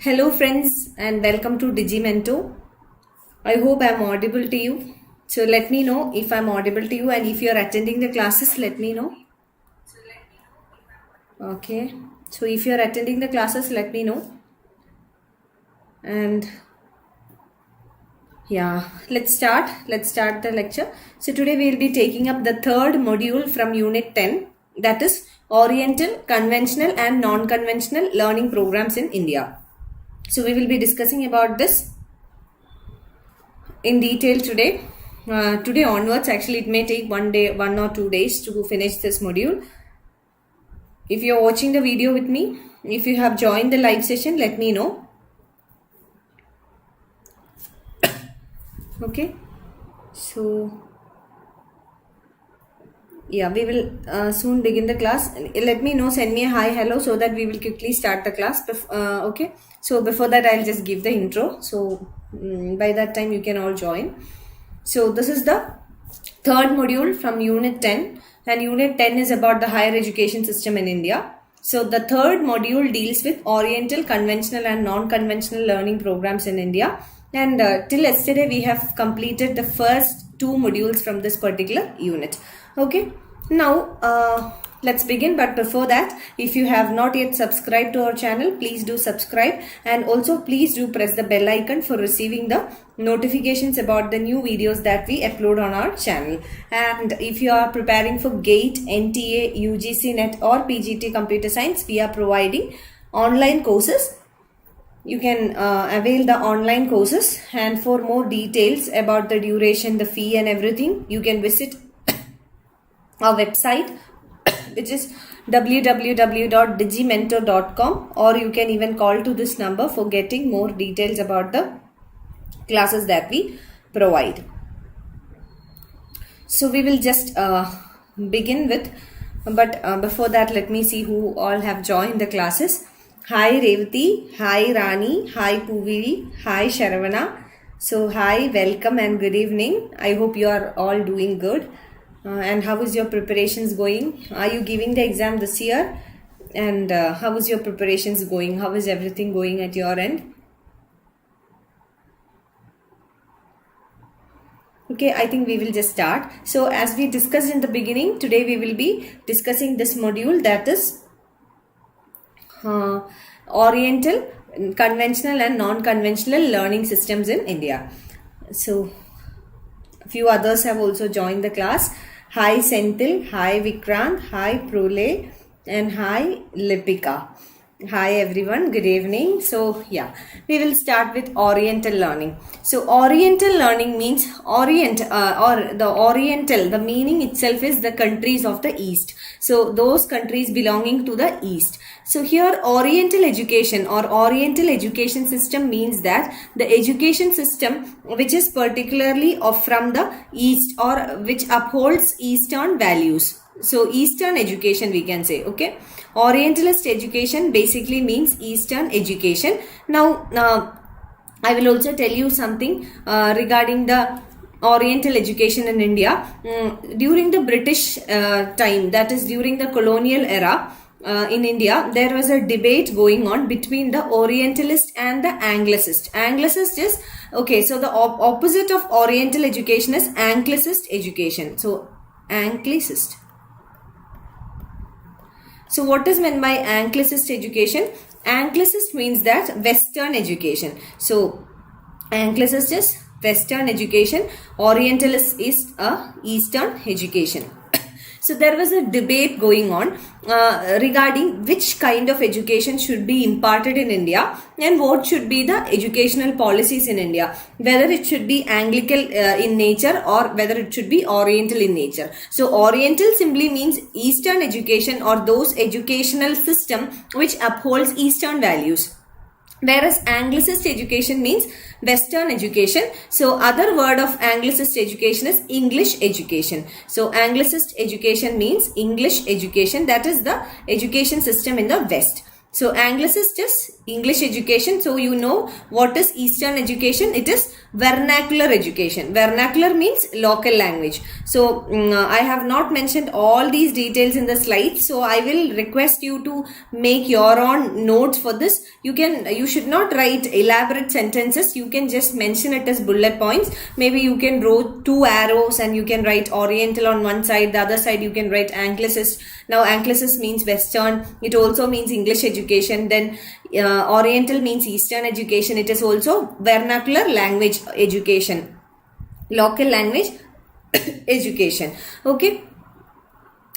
Hello friends and welcome to DigiiMento. I hope I am audible to you. So let me know if I am audible to you, and if you are attending the classes, let me know. Okay. So if you are attending the classes, let me know. And yeah, let's start the lecture. So today we will be taking up the third module from Unit 10, that is Oriental, Conventional and Non-Conventional Learning Programs in India. So we will be discussing about this in detail today. Today onwards, actually it may take 1 or 2 days to finish this module. If you are watching the video with me, if you have joined the live session, let me know. Okay, so yeah, we will soon begin the class. Let me know, send me a hi, hello, so that we will quickly start the class. Okay, so before that I'll just give the intro, so by that time you can all join. So this is the third module from Unit 10, and Unit 10 is about the higher education system in India. So the third module deals with Oriental, Conventional and Non-Conventional Learning Programs in India. And till yesterday we have completed the first 2 modules from this particular unit. Okay, now let's begin. But before that, if you have not yet subscribed to our channel, please do subscribe, and also please do press the bell icon for receiving the notifications about the new videos that we upload on our channel. And if you are preparing for GATE, NTA, UGC NET or PGT Computer Science, we are providing online courses. You can avail the online courses, and for more details about the duration, the fee and everything, you can visit our website, which is www.DigiiMento.com, or you can even call to this number for getting more details about the classes that we provide. So we will just begin with, but before that, let me see who all have joined the classes. Hi Revati, hi Rani, hi Puviri, hi Sharavana. So hi, welcome and good evening. I hope you are all doing good. And how is your preparations going? Are you giving the exam this year? And how is your preparations going? How is everything going at your end? Okay, I think we will just start. So as we discussed in the beginning, today we will be discussing this module, that is Oriental, Conventional and Non-Conventional Learning Systems in India. So a few others have also joined the class. Hi Senthil, hi Vikrant, hi Prole, and hi Lipika. Hi everyone, good evening. So yeah, we will start with Oriental learning. So Oriental learning means Orient or the Oriental, the meaning itself is the countries of the East. So those countries belonging to the East. So here Oriental education or Oriental education system means that the education system which is particularly from the East, or which upholds Eastern values. So Eastern education we can say. Okay, Orientalist education basically means Eastern education. Now I will also tell you something regarding the Oriental education in India. During the British time, that is during the colonial era, in India, there was a debate going on between the Orientalist and the Anglicist. Anglicist is, okay, so the opposite of Oriental education is Anglicist education. So Anglicist. So what is meant by Anglicist education? Anglicist means that Western education. So Anglicist is Western education. Orientalist is Eastern education. So there was a debate going on regarding which kind of education should be imparted in India and what should be the educational policies in India, whether it should be Anglican in nature or whether it should be Oriental in nature. So Oriental simply means Eastern education, or those educational system which upholds Eastern values. Whereas Anglicist education means Western education. So other word of Anglicist education is English education. So Anglicist education means English education, that is the education system in the West. So Anglicist is English education. So you know what is Eastern education? It is vernacular education. Vernacular means local language. So I have not mentioned all these details in the slides. So I will request you to make your own notes for this. You should not write elaborate sentences. You can just mention it as bullet points. Maybe you can draw 2 arrows and you can write Oriental on one side. The other side you can write Anglicist. Now Anglicist means Western. It also means English education. Then Oriental means Eastern education. It is also vernacular language education, local language education. Okay.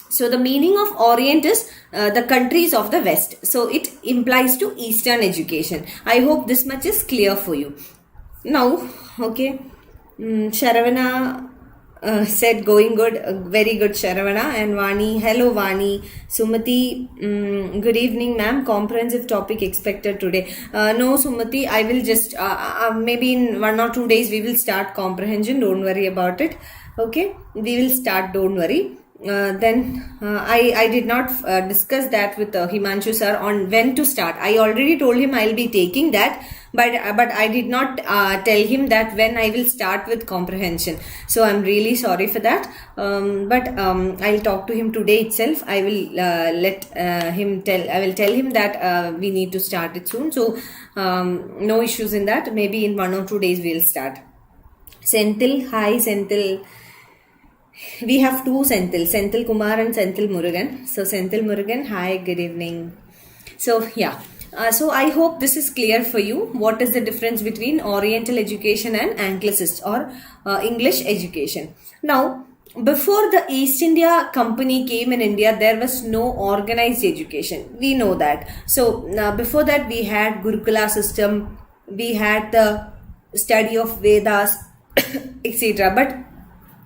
So the meaning of Orient is the countries of the West. So it implies to Eastern education. I hope this much is clear for you. Now, okay, Sharavana said going good, very good Sharavana. And Vani, hello Vani. Sumati, good evening ma'am, comprehensive topic expected today. No Sumati, I will just, maybe in 1 or 2 days we will start comprehension, don't worry about it. Okay, we will start, don't worry. I did not discuss that with Himanshu sir on when to start. I already told him I'll be taking that, but I did not tell him that when I will start with comprehension. So I'm really sorry for that. I'll talk to him today itself. I will I will tell him that we need to start it soon. So no issues in that. Maybe in 1 or 2 days we'll start. Senthil, hi Senthil. We have 2 Senthil Kumar and Senthil Murugan. So Senthil Murugan, hi, good evening. So yeah, so I hope this is clear for you. What is the difference between Oriental education and Anglicist or English education? Now, before the East India Company came in India, there was no organized education. We know that. So before that we had Gurukula system, we had the study of Vedas, etc. But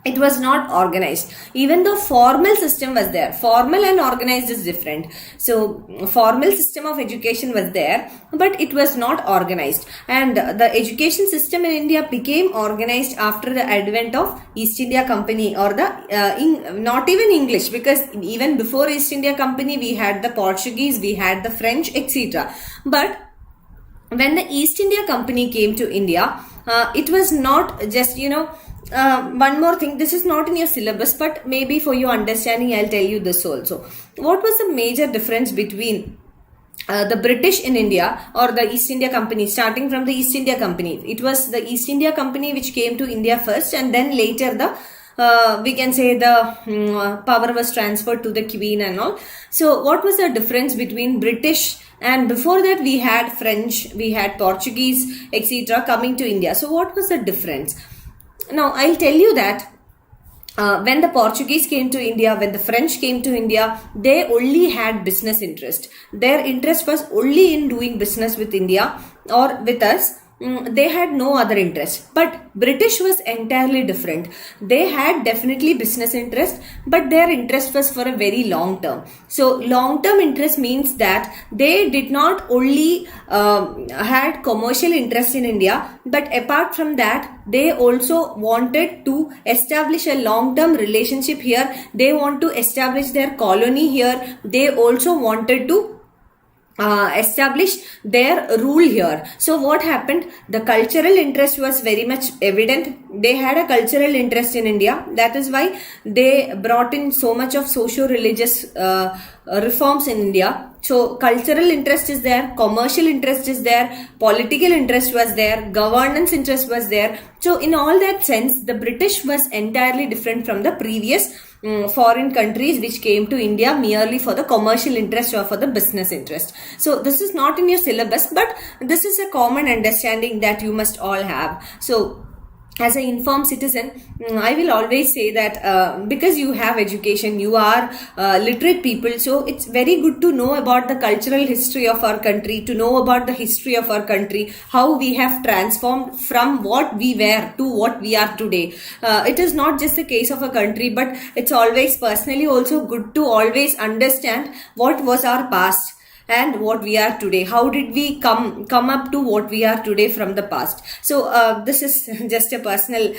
it was not organized. Even though formal system was there, formal and organized is different. So formal system of education was there, but it was not organized. And the education system in India became organized after the advent of East India Company, or the not even English, because even before East India Company we had the Portuguese, we had the French, etc. But when the East India Company came to India, it was not just, one more thing, this is not in your syllabus, but maybe for your understanding I'll tell you this also. What was the major difference between the British in India or the East India Company? Starting from the East India Company, it was the East India Company which came to India first, and then later we can say the power was transferred to the Queen and all. So what was the difference between British and before that we had French, we had Portuguese, etc. coming to India? So what was the difference? Now I'll tell you that when the Portuguese came to India, when the French came to India, they only had business interest. Their interest was only in doing business with India or with us. They had no other interest. But British was entirely different. They had definitely business interest, but their interest was for a very long term. So long term interest means that they did not only had commercial interest in India, but apart from that, they also wanted to establish a long term relationship here. They want to establish their colony here. They also wanted to establish their rule here. So what happened? The cultural interest was very much evident. They had a cultural interest in India. That is why they brought in so much of socio-religious reforms in India. So cultural interest is there, commercial interest is there, political interest was there, governance interest was there. So in all that sense, the British was entirely different from the previous foreign countries which came to India merely for the commercial interest or for the business interest. So this is not in your syllabus, but this is a common understanding that you must all have. So as an informed citizen, I will always say that because you have education, you are literate people, so it's very good to know about the cultural history of our country, to know about the history of our country, how we have transformed from what we were to what we are today. It is not just a case of a country, but it's always personally also good to always understand what was our past. and what we are today. How did we come up to what we are today from the past? So this is just a personal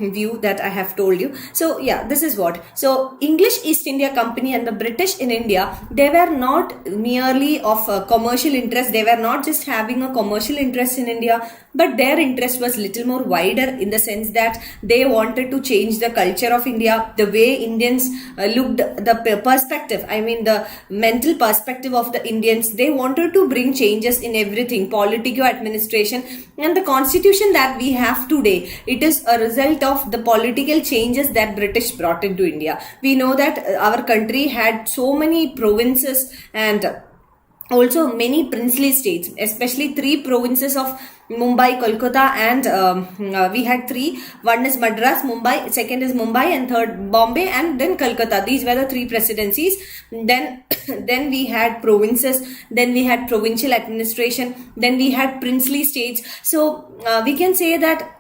view that I have told you. So yeah, this is what. So English East India Company and the British in India, they were not merely of commercial interest. They were not just having a commercial interest in India, but their interest was little more wider, in the sense that they wanted to change the culture of India, the way Indians looked, the perspective, I mean the mental perspective of the Indians. They wanted to bring changes in everything, political administration, and the constitution that we have today. It is a result of the political changes that British brought into India. We know that our country had so many provinces and also many princely states, especially 3 provinces of Mumbai, Kolkata, and we had 3. One is Madras, Mumbai, second is Mumbai, and third Bombay, and then Kolkata. These were the 3 presidencies. Then then we had provinces, then we had provincial administration, then we had princely states. So we can say that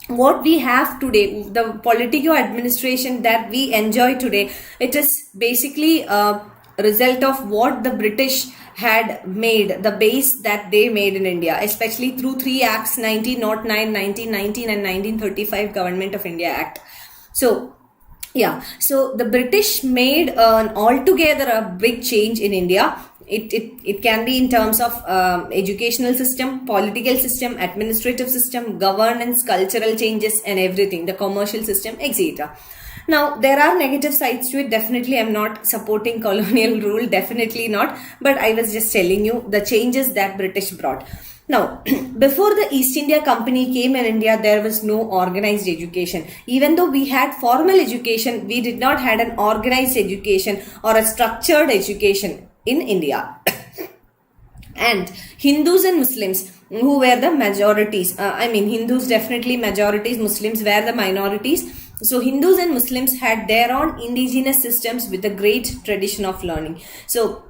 what we have today, the political administration that we enjoy today, it is basically a result of what the British had made, the base that they made in India, especially through 3 acts, 1909, 1919 and 1935 Government of India Act. So yeah, so the British made an altogether a big change in India. It can be in terms of educational system, political system, administrative system, governance, cultural changes, and everything, the commercial system, etc. Now, there are negative sides to it. Definitely, I'm not supporting colonial rule. Definitely not. But I was just telling you the changes that British brought. Now, before the East India Company came in India, there was no organized education. Even though we had formal education, we did not had an organized education or a structured education in India. And Hindus and Muslims, who were the majorities, Hindus definitely majorities, Muslims were the minorities. So Hindus and Muslims had their own indigenous systems with a great tradition of learning. So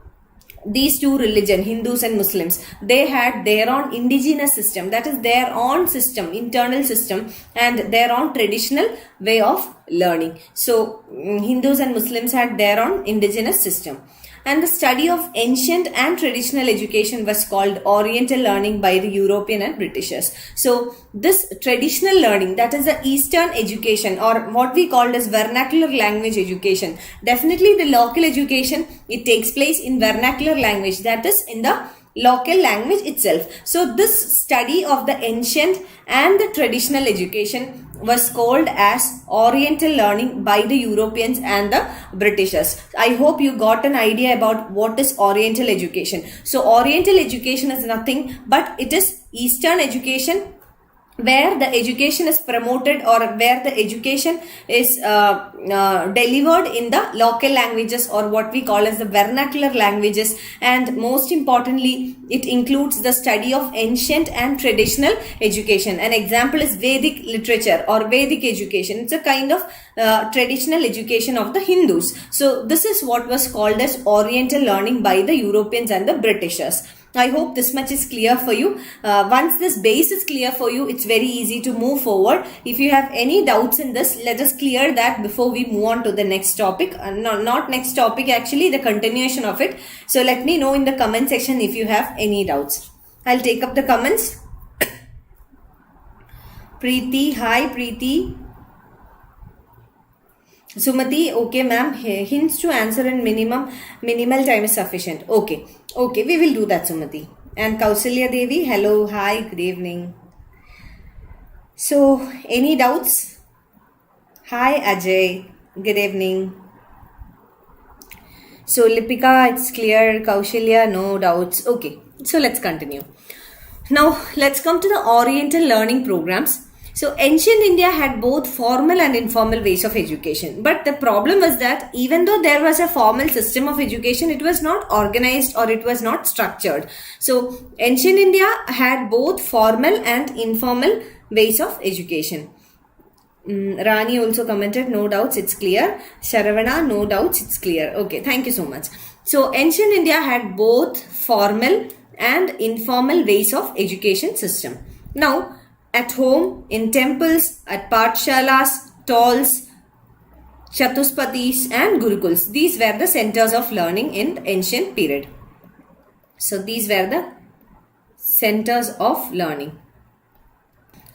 these 2 religions, Hindus and Muslims, they had their own indigenous system, that is their own system, internal system, and their own traditional way of learning. So Hindus and Muslims had their own indigenous system. And the study of ancient and traditional education was called Oriental learning by the European and Britishers. So this traditional learning, that is the Eastern education, or what we called as vernacular language education. Definitely the local education, it takes place in vernacular language, that is in the local language itself. So this study of the ancient and the traditional education was called as Oriental learning by the Europeans and the Britishers. I hope you got an idea about what is Oriental education. So Oriental education is nothing but it is Eastern education, where the education is promoted, or where the education is delivered in the local languages, or what we call as the vernacular languages. And most importantly, it includes the study of ancient and traditional education. An example is Vedic literature or Vedic education. It's a kind of traditional education of the Hindus. So this is what was called as Oriental learning by the Europeans and the Britishers. I hope this much is clear for you. Once this base is clear for you, it's very easy to move forward. If you have any doubts in this, let us clear that before we move on to the next topic. No, not next topic, actually the continuation of it. So let me know in the comment section if you have any doubts. I'll take up the comments. Preeti, hi Preeti. Sumati, okay ma'am, hints to answer in minimal time is sufficient. Okay, we will do that, Sumati. And Kausalya Devi, hello, hi, good evening. So, any doubts? Hi Ajay, good evening. So, Lipika, it's clear. Kausalya, no doubts. Okay, so let's continue. Now, let's come to the Oriental learning programs. So ancient India had both formal and informal ways of education. But the problem was that even though there was a formal system of education, it was not organized or it was not structured. So ancient India had both formal and informal ways of education. Rani also commented, no doubts, it's clear. Sharavana, no doubts, it's clear. Okay, thank you so much. So ancient India had both formal and informal ways of education system. Now, at home, in temples, at pathshalas, stalls, chatuspatis and gurukuls. These were the centers of learning in the ancient period. So these were the centers of learning.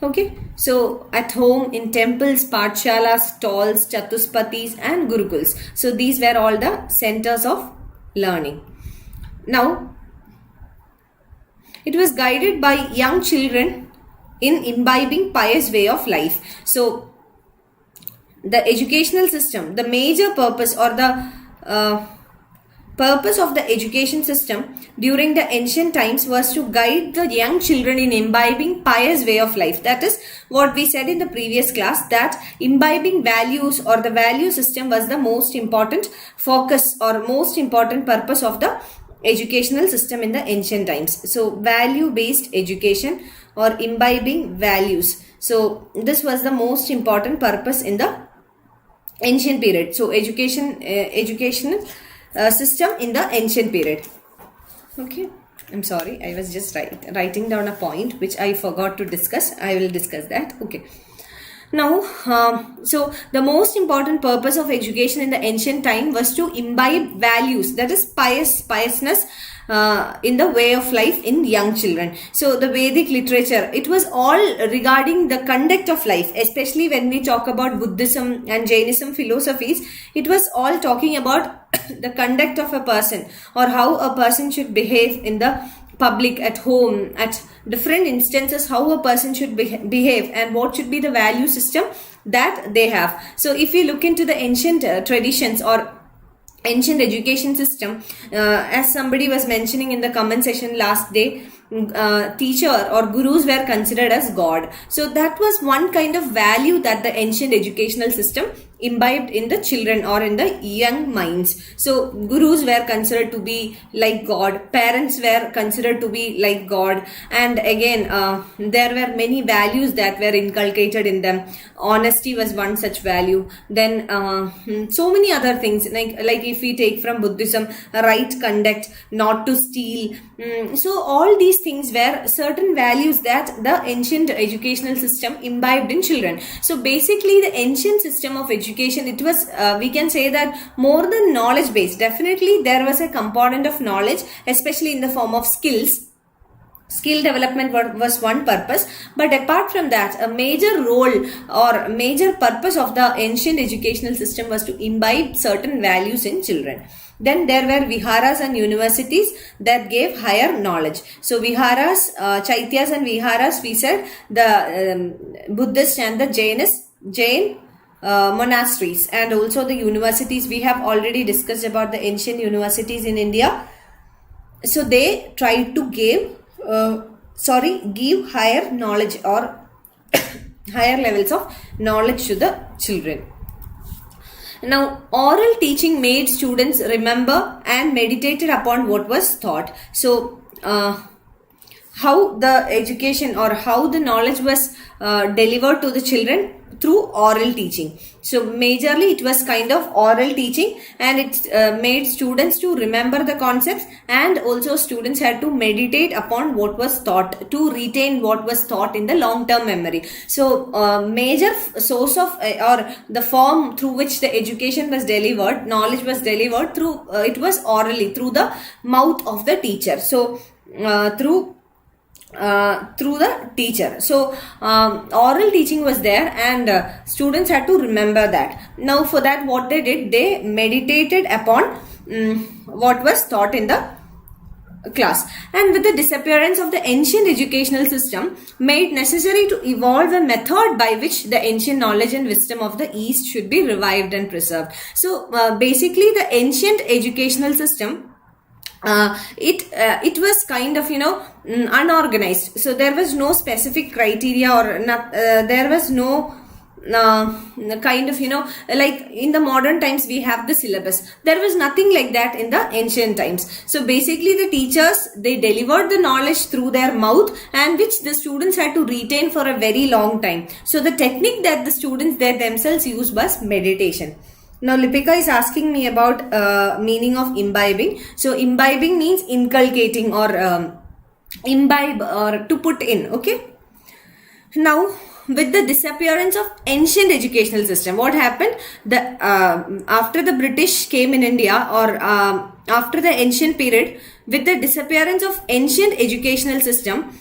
Okay, so at home, in temples, pathshalas, stalls, chatuspatis and gurukuls. So these were all the centers of learning. Now, it was guided by young children in imbibing pious way of life. So the educational system, the major purpose or the purpose of the education system during the ancient times was to guide the young children in imbibing pious way of life. That is what we said in the previous class, that imbibing values or the value system was the most important focus or most important purpose of the educational system in the ancient times. So value based education or imbibing values. So this was the most important purpose in the ancient period. So educational system in the ancient period. Okay, I'm sorry, I was just writing down a point which I forgot to discuss. I will discuss that. Okay. Now, so the most important purpose of education in the ancient time was to imbibe values, that is piousness in the way of life in young children. So the Vedic literature, it was all regarding the conduct of life, especially when we talk about Buddhism and Jainism philosophies. It was all talking about the conduct of a person or how a person should behave in the public, at home, at different instances, how a person should behave and what should be the value system that they have. So if we look into the ancient traditions or ancient education system, as somebody was mentioning in the comment section last day, teacher or gurus were considered as God. So that was one kind of value that the ancient educational system imbibed in the children or in the young minds. So gurus were considered to be like God, parents were considered to be like God, and again there were many values that were inculcated in them. Honesty was one such value. Then so many other things, like if we take from Buddhism, right conduct, not to steal. So all these things were certain values that the ancient educational system imbibed in children. So basically the ancient system of education, it was we can say that more than knowledge based. Definitely there was a component of knowledge, especially in the form of skills. Skill development was one purpose, but apart from that, a major role or major purpose of the ancient educational system was to imbibe certain values in children. Then there were viharas and universities that gave higher knowledge. So viharas, chaityas and viharas, we said the Buddhist and the Jain monasteries, and also the universities. We have already discussed about the ancient universities in India. So they tried to give higher knowledge or higher levels of knowledge to the children. Now, oral teaching made students remember and meditated upon what was taught. So, how the education or how the knowledge was delivered to the children through oral teaching. So majorly it was kind of oral teaching, and it made students to remember the concepts, and also students had to meditate upon what was taught to retain what was taught in the long-term memory. So major source of or the form through which the education was delivered, knowledge was delivered through, it was orally, through the mouth of the teacher. So through the teacher. So oral teaching was there, and students had to remember that. Now for that, what they did, they meditated upon what was taught in the class. And with the disappearance of the ancient educational system, made necessary to evolve a method by which the ancient knowledge and wisdom of the East should be revived and preserved. So basically the ancient educational system, it was kind of unorganized. So there was no specific criteria, or there was no kind of like in the modern times we have the syllabus. There was nothing like that in the ancient times. So basically the teachers, they delivered the knowledge through their mouth, and which the students had to retain for a very long time. So the technique that the students there themselves used was meditation. Now Lipika is asking me about meaning of imbibing. So imbibing means inculcating or imbibe or to put in. Okay. Now with the disappearance of ancient educational system, what happened? The after the British came in India, or after the ancient period, With the disappearance of ancient educational system,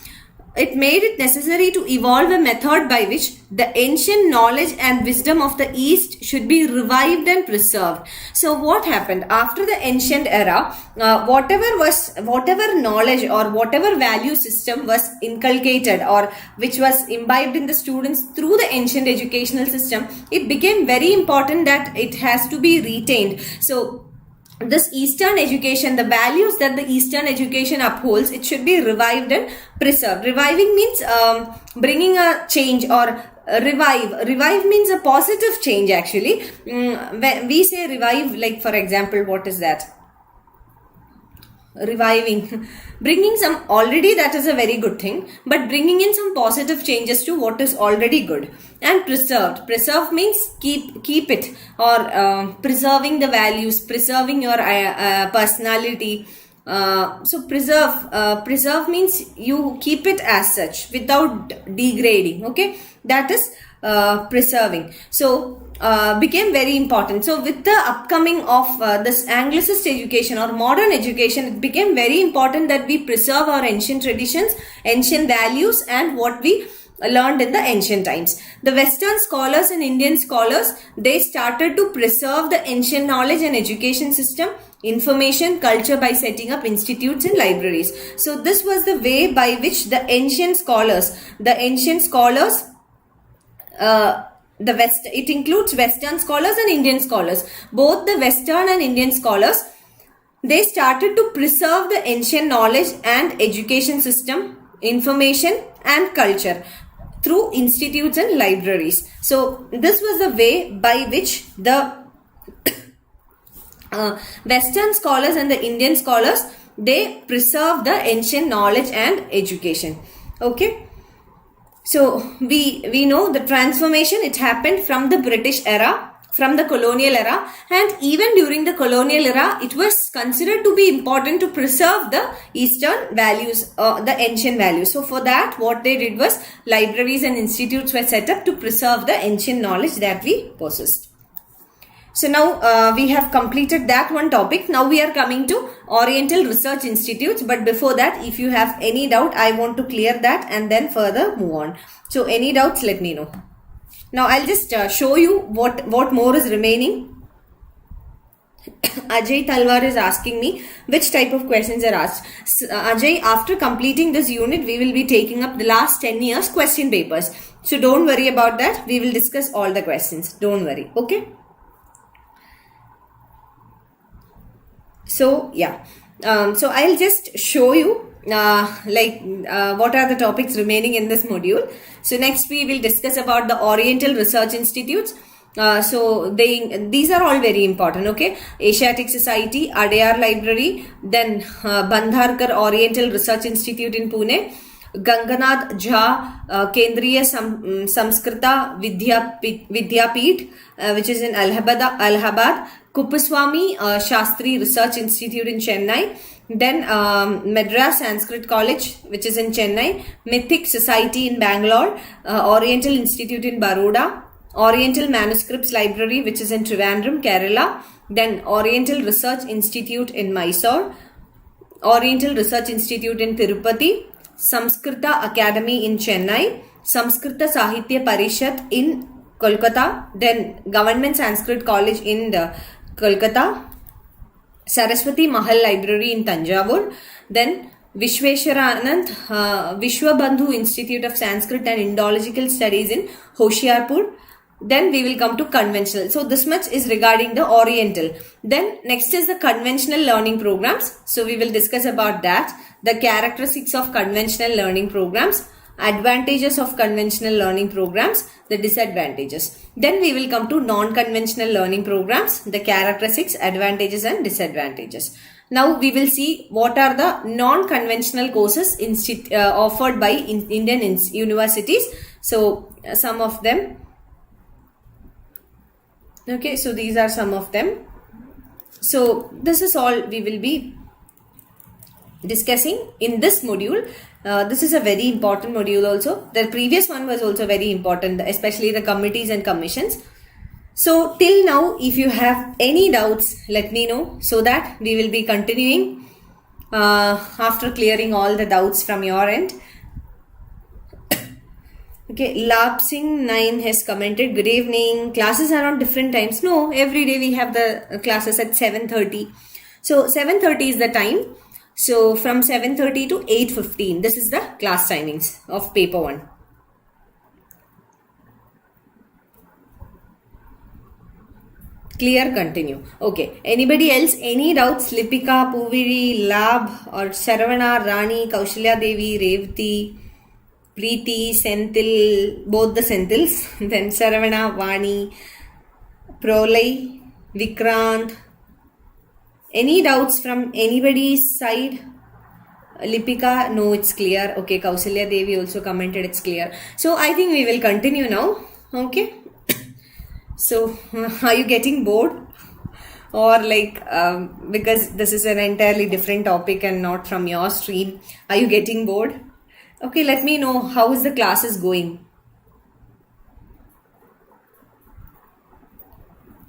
it made it necessary to evolve a method by which the ancient knowledge and wisdom of the East should be revived and preserved. So what happened after the ancient era? Whatever knowledge or whatever value system was inculcated or which was imbibed in the students through the ancient educational system, it became very important that it has to be retained. So this Eastern education, the values that the Eastern education upholds, it should be revived and preserved. Reviving means bringing a change, or revive means a positive change actually. When we say revive, like for example, what is that? Reviving, bringing some, already that is a very good thing, but bringing in some positive changes to what is already good. And preserve means keep it, or preserving the values, preserving your personality. So preserve means you keep it as such without degrading. Okay, that is preserving. So became very important. So with the upcoming of this Anglicist education or modern education, it became very important that we preserve our ancient traditions, ancient values, and what we learned in the ancient times. The Western scholars and Indian scholars, they started to preserve the ancient knowledge and education system, information, culture by setting up institutes and libraries. So this was the way by which the ancient scholars, it includes Western scholars and Indian scholars. Both the Western and Indian scholars, they started to preserve the ancient knowledge and education system, information and culture through institutes and libraries. So this was the way by which the Western scholars and the Indian scholars, they preserve the ancient knowledge and education. Okay. So we know the transformation, it happened from the British era, from the colonial era, and even during the colonial era, it was considered to be important to preserve the Eastern values, the ancient values. So for that, what they did was libraries and institutes were set up to preserve the ancient knowledge that we possessed. So now we have completed that one topic. Now we are coming to Oriental Research Institutes. But before that, if you have any doubt, I want to clear that and then further move on. So any doubts, let me know. Now I'll just show you what more is remaining. Ajay Talwar is asking me which type of questions are asked. Ajay, after completing this unit, we will be taking up the last 10 years question papers. So don't worry about that. We will discuss all the questions. Don't worry. Okay. So yeah, so I'll just show you what are the topics remaining in this module. So next we will discuss about the Oriental Research Institutes. So these are all very important. Okay, Asiatic Society, Adyar Library, then Bandharkar Oriental Research Institute in Pune, Ganganath Jha Kendriya Samskrita Vidyapeeth, which is in Allahabad, Kuppaswamy Shastri Research Institute in Chennai, then Madras Sanskrit College, which is in Chennai, Mythic Society in Bangalore, Oriental Institute in Baroda, Oriental Manuscripts Library, which is in Trivandrum, Kerala, then Oriental Research Institute in Mysore, Oriental Research Institute in Tirupati, Samskrita Academy in Chennai, Samskrita Sahitya Parishad in Kolkata, then Government Sanskrit College in Kolkata, Saraswati Mahal Library in Tanjavur, then Vishweswaranand Vishwabandhu Institute of Sanskrit and Indological Studies in Hoshiarpur. Then we will come to conventional. So this much is regarding the Oriental. Then next is the conventional learning programs. So we will discuss about that, the characteristics of conventional learning programs, advantages of conventional learning programs, the disadvantages. Then we will come to non-conventional learning programs, the characteristics, advantages and disadvantages. Now we will see what are the non-conventional courses offered by Indian universities. So some of them. Okay, so these are some of them. So this is all we will be discussing in this module. This is a very important module also. The previous one was also very important, especially the committees and commissions. So till now, if you have any doubts, let me know so that we will be continuing after clearing all the doubts from your end. Okay, Lab Singh 9 has commented, good evening. Classes are on different times. No, every day we have the classes at 7:30. So 7:30 is the time. So from 7:30 to 8:15, this is the class timings of paper 1. Clear, continue. Okay. Anybody else? Any doubts? Lipika, Puviri, Lab, or Saravana, Rani, Kaushalya Devi, Revati, Preeti, Senthil, both the Senthils. Then Saravana, Vani, Prolay, Vikrant. Any doubts from anybody's side? Lipika, no, it's clear. Okay, Kausalya Devi also commented it's clear. So I think we will continue now. Okay. So are you getting bored? Or like, because this is an entirely different topic and not from your stream, are you getting bored? Okay, let me know how is the classes going.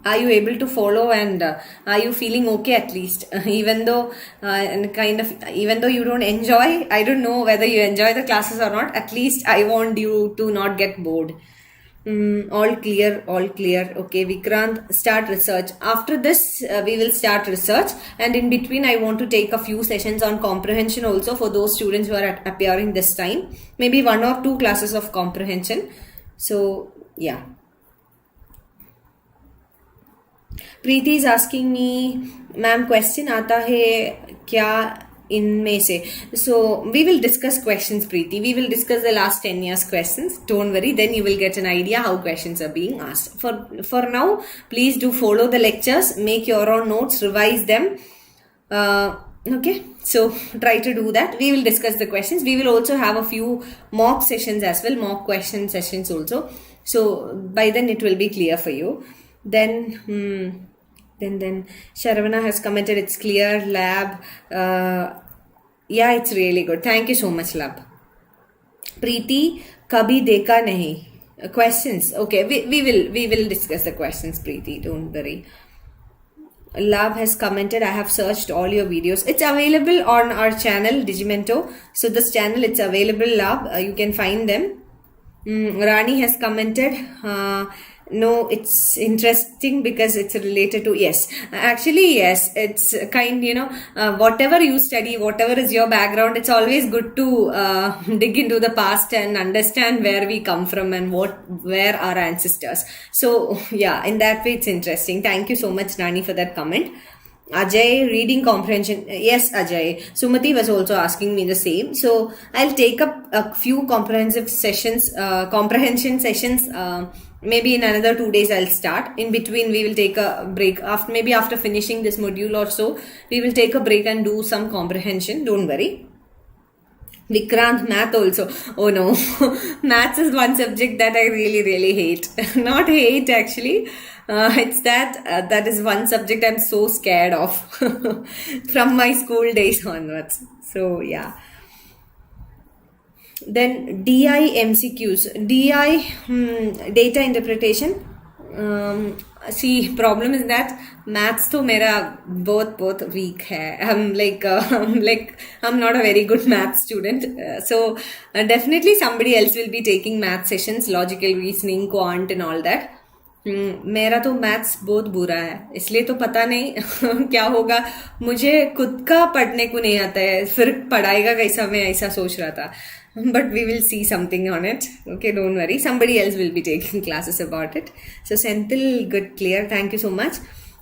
Are you able to follow and are you feeling okay at least? Even though you don't enjoy, I don't know whether you enjoy the classes or not. At least I want you to not get bored. All clear, all clear. Okay, Vikrant, start research. After this, we will start research, and in between, I want to take a few sessions on comprehension also for those students who are appearing this time. Maybe 1 or 2 classes of comprehension. So, yeah. Preeti is asking me, ma'am, question आता है क्या इनमें से? So we will discuss questions, Preeti. We will discuss the last 10 years questions. Don't worry, then you will get an idea how questions are being asked. For now, please do follow the lectures, make your own notes, revise them. Okay, so try to do that. We will discuss the questions. We will also have a few mock sessions as well, mock question sessions also. So by then it will be clear for you. Then Sharavana has commented it's clear. Lab, yeah, it's really good. Thank you so much, Lab. Preeti, kabhi dekha nahi. Questions. Okay, we will discuss the questions, Preeti. Don't worry. Lab has commented, I have searched all your videos. It's available on our channel, DigiiMento. So this channel, it's available, Lab. You can find them. Rani has commented, no, it's interesting because it's related to, yes, actually, yes, it's kind, whatever you study, whatever is your background, it's always good to dig into the past and understand where we come from and where our ancestors. So yeah, in that way, it's interesting. Thank you so much, Rani, for that comment. Ajay, reading comprehension. Yes, Ajay. Sumati was also asking me the same. So I'll take up a few comprehension sessions. Maybe in another 2 days I'll start. In between, we will take a break. After finishing this module or so, we will take a break and do some comprehension. Don't worry. Vikrant, math also. Oh no, maths is one subject that I really, really hate. Not hate actually. It's that is one subject I'm so scared of from my school days onwards. So yeah. Then DI MCQs. DI data interpretation. See, problem is that maths to mera both weak hai. I'm not a very good math student. So definitely somebody else will be taking math sessions, logical reasoning, quant and all that. मेरा तो maths बहुत बुरा है, इसलिए तो पता नहीं क्या होगा. मुझे खुद का पढ़ने को नहीं आता है, फिर पढ़ाएगा कैसा, मैं ऐसा सोच रहा था. But we will see something on it. Okay, don't worry. Somebody else will be taking classes about it. So Senthil, good, clear. Thank you so much.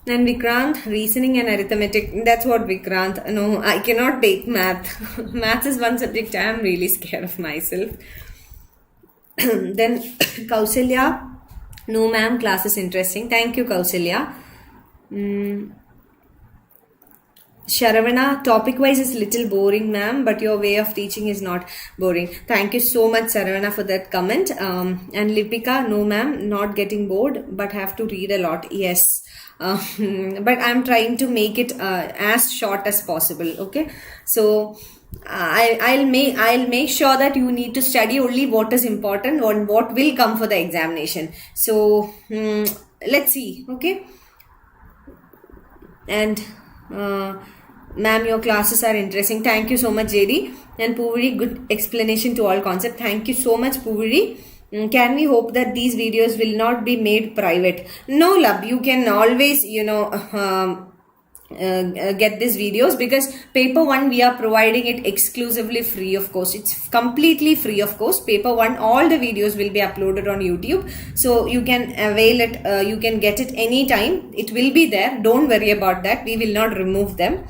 And Vikrant, reasoning and arithmetic. That's what Vikrant. No, I cannot take math. Math is one subject I am really scared of myself. Then Kausalya. No, ma'am, class is interesting. Thank you, Kausalya. Sharavana, topic-wise is little boring, ma'am, but your way of teaching is not boring. Thank you so much, Sharavana, for that comment. And Lipika, no, ma'am, not getting bored, but have to read a lot. Yes. But I'm trying to make it as short as possible. Okay. So I'll make sure that you need to study only what is important and what will come for the examination. So let's see. Okay. And Ma'am, your classes are interesting. Thank you so much, JD. And Puvuri, good explanation to all concept. Thank you so much, Puvuri. Can we hope that these videos will not be made private? No, love. You can always, get these videos, because paper 1 we are providing it exclusively free of course. It's completely free of course. Paper 1, all the videos will be uploaded on YouTube, so you can avail it. You can get it anytime. It will be there. Don't worry about that. We will not remove them.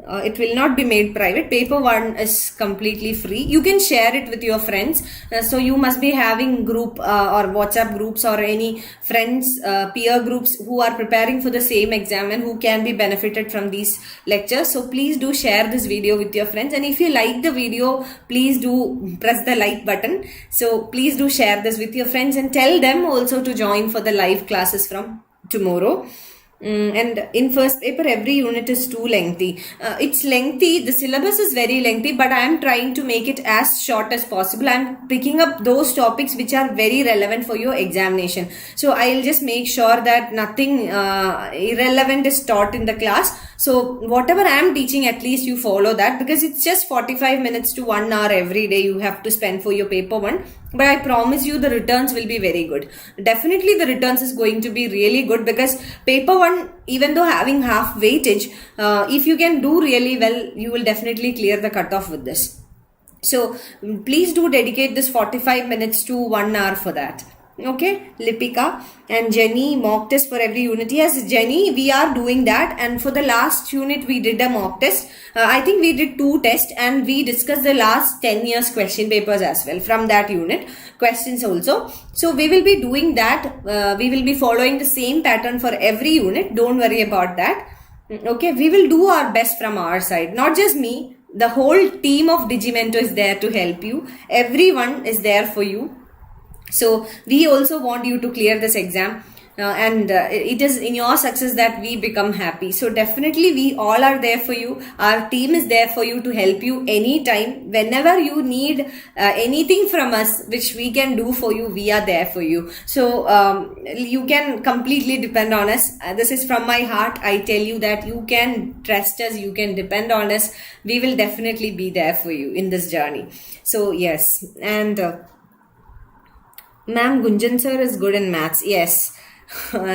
It will not be made private. Paper 1 is completely free. You can share it with your friends. So you must be having group or WhatsApp groups or any friends, peer groups who are preparing for the same exam and who can be benefited from these lectures. So please do share this video with your friends. And if you like the video, please do press the like button. So please do share this with your friends and tell them also to join for the live classes from tomorrow. And in first paper, every unit is too lengthy. It's lengthy. The syllabus is very lengthy, but I am trying to make it as short as possible. I am picking up those topics which are very relevant for your examination. So I'll just make sure that nothing irrelevant is taught in the class. So whatever I am teaching, at least you follow that, because it's just 45 minutes to 1 hour every day you have to spend for your paper 1. But I promise you the returns will be very good. Definitely the returns is going to be really good, because paper 1, even though having half weightage, if you can do really well, you will definitely clear the cutoff with this. So please do dedicate this 45 minutes to 1 hour for that. Okay, Lipika and Jenny, mock test for every unit. Yes, Jenny, we are doing that, and for the last unit we did a mock test. I think we did 2 tests, and we discussed the last 10 years question papers as well from that unit, questions also. So we will be doing that. We will be following the same pattern for every unit. Don't worry about that. Okay, we will do our best from our side. Not just me, the whole team of DigiiMento is there to help you. Everyone is there for you. So we also want you to clear this exam, and it is in your success that we become happy. So definitely we all are there for you. Our team is there for you to help you anytime. Whenever you need anything from us which we can do for you, we are there for you. So you can completely depend on us. This is from my heart. I tell you that you can trust us, you can depend on us. We will definitely be there for you in this journey. So yes, and Ma'am, Gunjan sir is good in maths. Yes.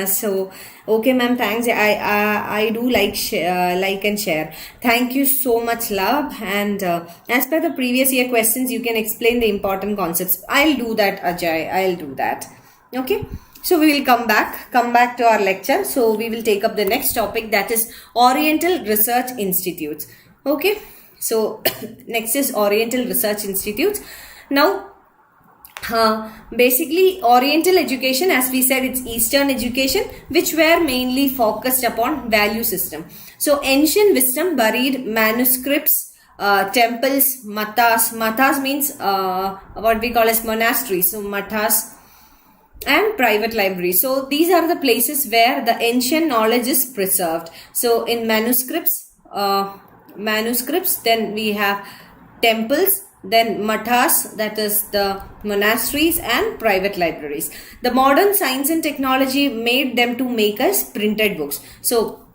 So okay, ma'am. Thanks. I do like and share. Thank you so much, love. And as per the previous year questions, you can explain the important concepts. I'll do that, Ajay. I'll do that. Okay. So we will come back to our lecture. So we will take up the next topic, that is Oriental Research Institutes. Okay. So next is Oriental Research Institutes. Now, basically Oriental education, as we said, it's Eastern education, which were mainly focused upon value system. So ancient wisdom buried manuscripts, temples, matas means what we call as monasteries. So matas and private libraries. So these are the places where the ancient knowledge is preserved. So in manuscripts, then we have temples, then matas, that is the monasteries, and private libraries. The modern science and technology made them to make us printed books. So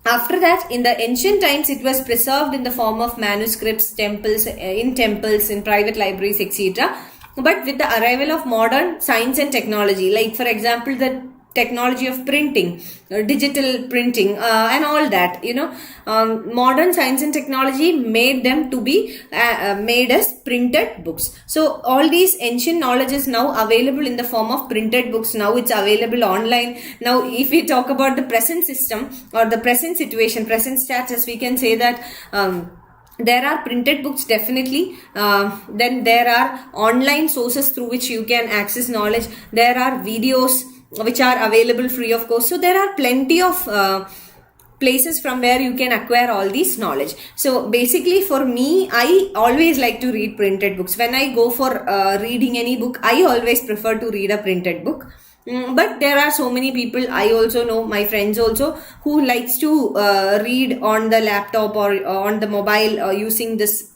after that, in the ancient times, it was preserved in the form of manuscripts, in private libraries, etc. But with the arrival of modern science and technology, like for example, the technology of printing, digital printing, and all that, modern science and technology made them to be made as printed books. So all these ancient knowledge is now available in the form of printed books. Now it's available online. Now if we talk about the present system or the present situation, present status, we can say that there are printed books, definitely. Then there are online sources through which you can access knowledge. There are videos which are available free of course. So there are plenty of places from where you can acquire all these knowledge. So basically for me, I always like to read printed books. When I go for reading any book, I always prefer to read a printed book. But there are so many people, I also know, my friends also, who likes to read on the laptop or on the mobile using this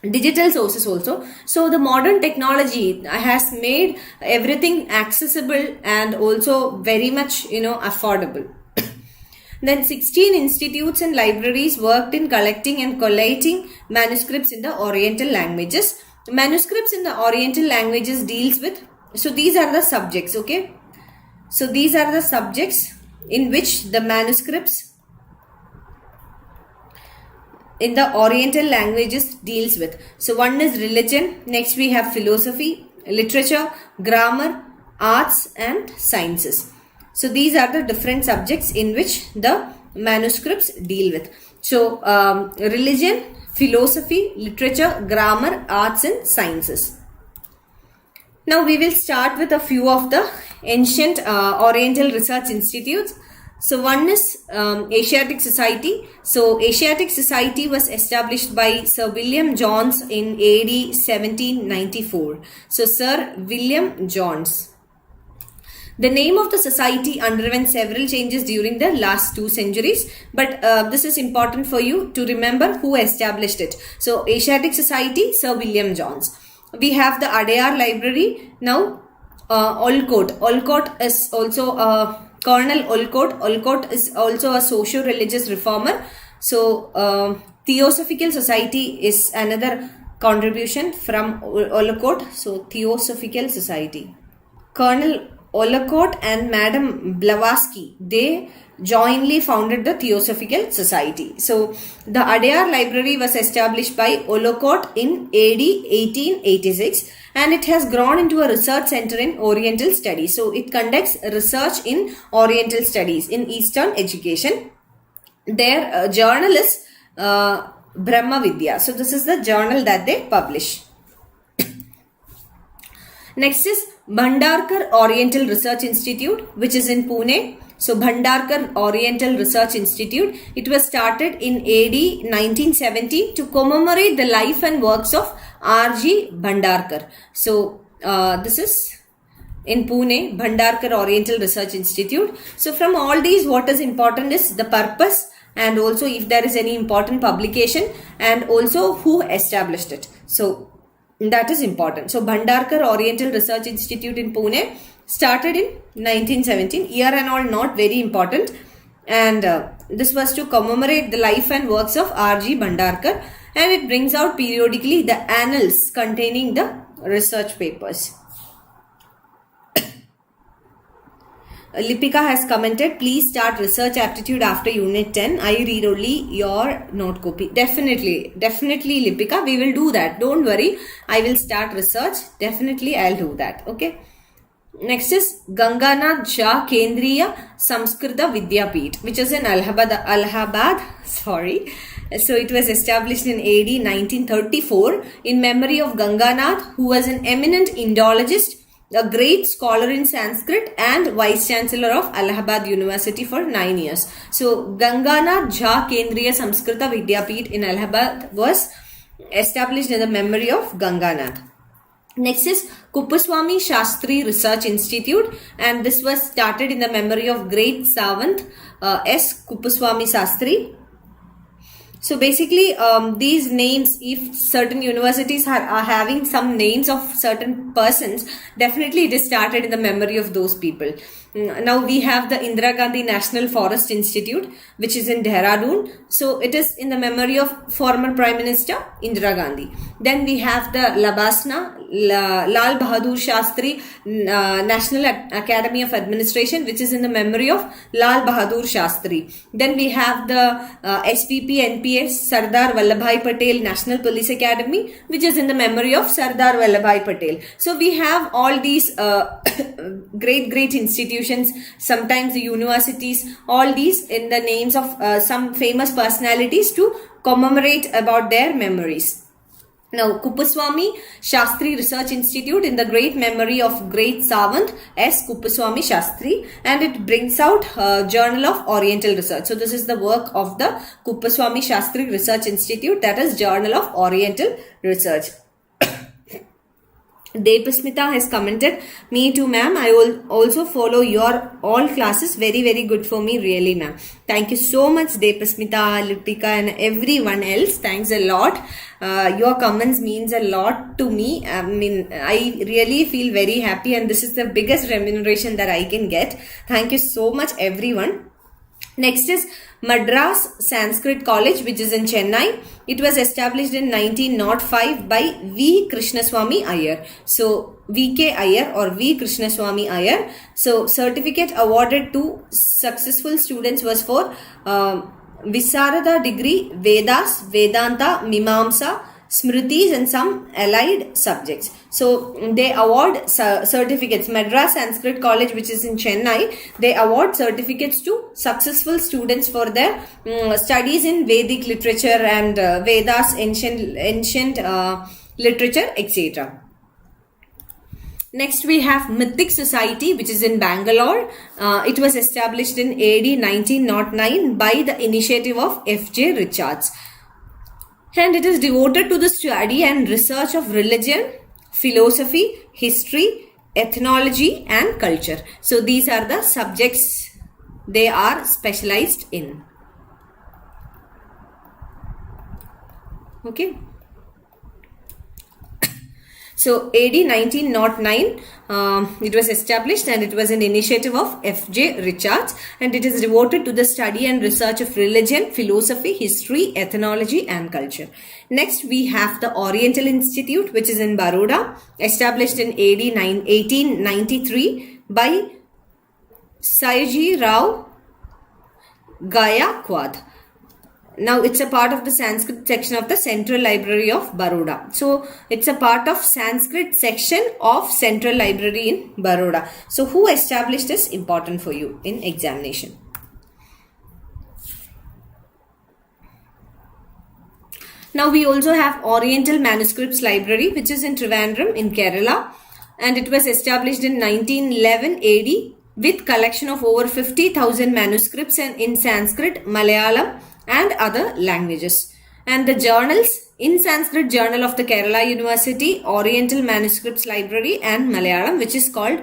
digital sources also. So the modern technology has made everything accessible and also very much affordable. Then 16 institutes and libraries worked in collecting and collating manuscripts in the Oriental languages. Manuscripts in the Oriental languages deals with, so these are the subjects, okay. So these are the subjects in which the manuscripts in the Oriental languages deals with. So one is religion, next we have philosophy, literature, grammar, arts and sciences. So these are the different subjects in which the manuscripts deal with. So religion, philosophy, literature, grammar, arts and sciences. Now we will start with a few of the ancient Oriental research institutes. So one is Asiatic Society. So Asiatic Society was established by Sir William Jones in AD 1794. So Sir William Jones. The name of the society underwent several changes during the last 2 centuries, but this is important for you to remember who established it. So Asiatic Society, Sir William Jones. We have the Adyar Library. Now Olcott. Olcott is also Colonel Olcott. Olcott is also a socio-religious reformer. So Theosophical Society is another contribution from Olcott. So Theosophical Society. Colonel Olcott and Madame Blavatsky, they jointly founded the Theosophical Society. So the Adyar Library was established by Olcott in AD 1886 and it has grown into a research center in Oriental studies. So it conducts research in Oriental studies, in Eastern education. Their journal is Brahma Vidya. So this is the journal that they publish. Next is Bhandarkar Oriental Research Institute, which is in Pune. So Bhandarkar Oriental Research Institute, it was started in AD 1970 to commemorate the life and works of R.G. Bhandarkar. So this is in Pune, Bhandarkar Oriental Research Institute. So from all these, what is important is the purpose and also if there is any important publication and also who established it. So that is important. So Bhandarkar Oriental Research Institute in Pune started in 1917. Year and all not very important. And this was to commemorate the life and works of R.G. Bhandarkar. And it brings out periodically the annals containing the research papers. Lipika has commented, please start research aptitude after unit 10. I read only your note copy. Definitely Lipika, we will do that. Don't worry. I will start research. Definitely I'll do that. Okay. Next is Ganganath Jha Kendriya Samskrita Vidyapeeth, which is in Allahabad. Sorry. So it was established in AD 1934 in memory of Ganganath, who was an eminent Indologist, a great scholar in Sanskrit and Vice Chancellor of Allahabad University for 9 years. So Ganganath Jha Kendriya Samskrita Vidyapeeth in Allahabad was established in the memory of Ganganath. Next is Kuppaswamy Shastri Research Institute, and this was started in the memory of great Savant S. Kuppaswamy Shastri. So basically these names, if certain universities are having some names of certain persons, definitely it is started in the memory of those people. Now we have the Indira Gandhi National Forest Institute, which is in Dehradun. So it is in the memory of former Prime Minister Indira Gandhi. Then we have the Labasna, Lal Bahadur Shastri National Academy of Administration, which is in the memory of Lal Bahadur Shastri. Then we have the SPP NPS Sardar Vallabhbhai Patel National Police Academy, which is in the memory of Sardar Vallabhbhai Patel. So we have all these great institutions, sometimes the universities, all these in the names of some famous personalities to commemorate about their memories. Now, Kuppaswamy Shastri Research Institute in the great memory of great Savant S. Kuppaswamy Shastri, and it brings out Journal of Oriental Research. So this is the work of the Kuppaswamy Shastri Research Institute, that is Journal of Oriental Research. Depasmita has commented, me too ma'am, I will also follow your all classes, very good for me really ma'am. Thank you so much Depasmita, Lipika and everyone else, thanks a lot. Your comments means a lot to me. I mean, I really feel very happy and this is the biggest remuneration that I can get. Thank you so much everyone. Next is Madras Sanskrit College, which is in Chennai. It was established in 1905 by V. Krishnaswamy Iyer. So, V.K. Iyer or V. Krishnaswamy Iyer. So, certificate awarded to successful students was for Visarada degree, Vedas, Vedanta, Mimamsa, Smritis and some allied subjects. So they award certificates. Madras Sanskrit College, which is in Chennai, they award certificates to successful students for their studies in Vedic literature and Vedas, ancient literature, etc. Next we have Mythic Society, which is in Bangalore. It was established in AD 1909 by the initiative of F.J. Richards. And it is devoted to the study and research of religion, philosophy, history, ethnology and culture. So these are the subjects they are specialized in. Okay. So AD 1909, it was established and it was an initiative of F.J. Richards, and it is devoted to the study and research of religion, philosophy, history, ethnology and culture. Next we have the Oriental Institute, which is in Baroda, established in AD 1893 by Saiji Rao Gayakwad. Now it's a part of the Sanskrit section of the Central Library of Baroda. So it's a part of Sanskrit section of Central Library in Baroda. So who established this? Important for you in examination. Now we also have Oriental Manuscripts Library, which is in Trivandrum in Kerala, and it was established in 1911 AD with collection of over 50,000 manuscripts in Sanskrit, Malayalam and other languages. And the journals in Sanskrit, Journal of the Kerala University, Oriental Manuscripts Library and Malayalam, which is called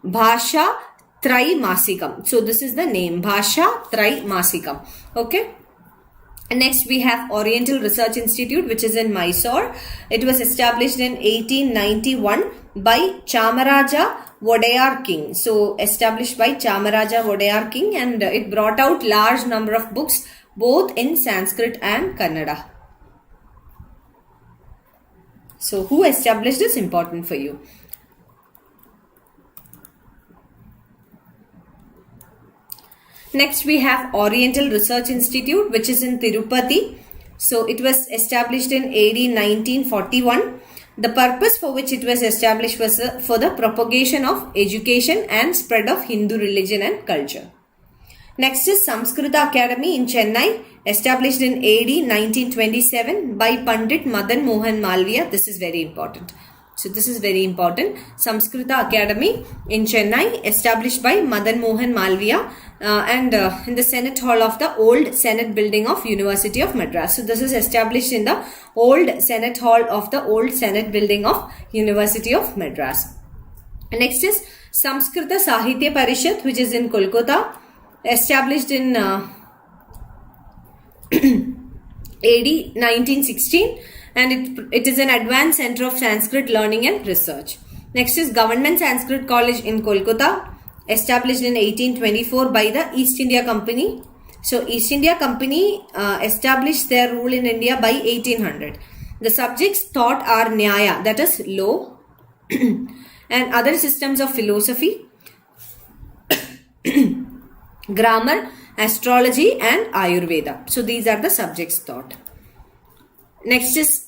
Bhasha Traimasikam. So this is the name, Bhasha Traimasikam. Okay. And next we have Oriental Research Institute, which is in Mysore. It was established in 1891 by Chamaraja Wadeyar King. So established by Chamaraja Wadeyar King, and it brought out large number of books both in Sanskrit and Kannada. So who established this? Important for you. Next we have Oriental Research Institute, which is in Tirupati. So it was established in AD 1941. The purpose for which it was established was for the propagation of education and spread of Hindu religion and culture. Next is Samskrita Academy in Chennai, established in AD 1927 by Pandit Madan Mohan Malviya. This is very important. So this is very important. Samskrita Academy in Chennai, established by Madan Mohan Malviya and in the Senate Hall of the old Senate building of University of Madras. So this is established in the old Senate Hall of the old Senate building of University of Madras. Next is Samskrita Sahitya Parishad, which is in Kolkata, established in AD 1916, and it is an advanced center of Sanskrit learning and research. Next is Government Sanskrit College in Kolkata, established in 1824 by the East India Company. So East India Company established their rule in India by 1800. The subjects taught are Nyaya, that is law, and other systems of philosophy, grammar, astrology and Ayurveda. So these are the subjects taught. Next is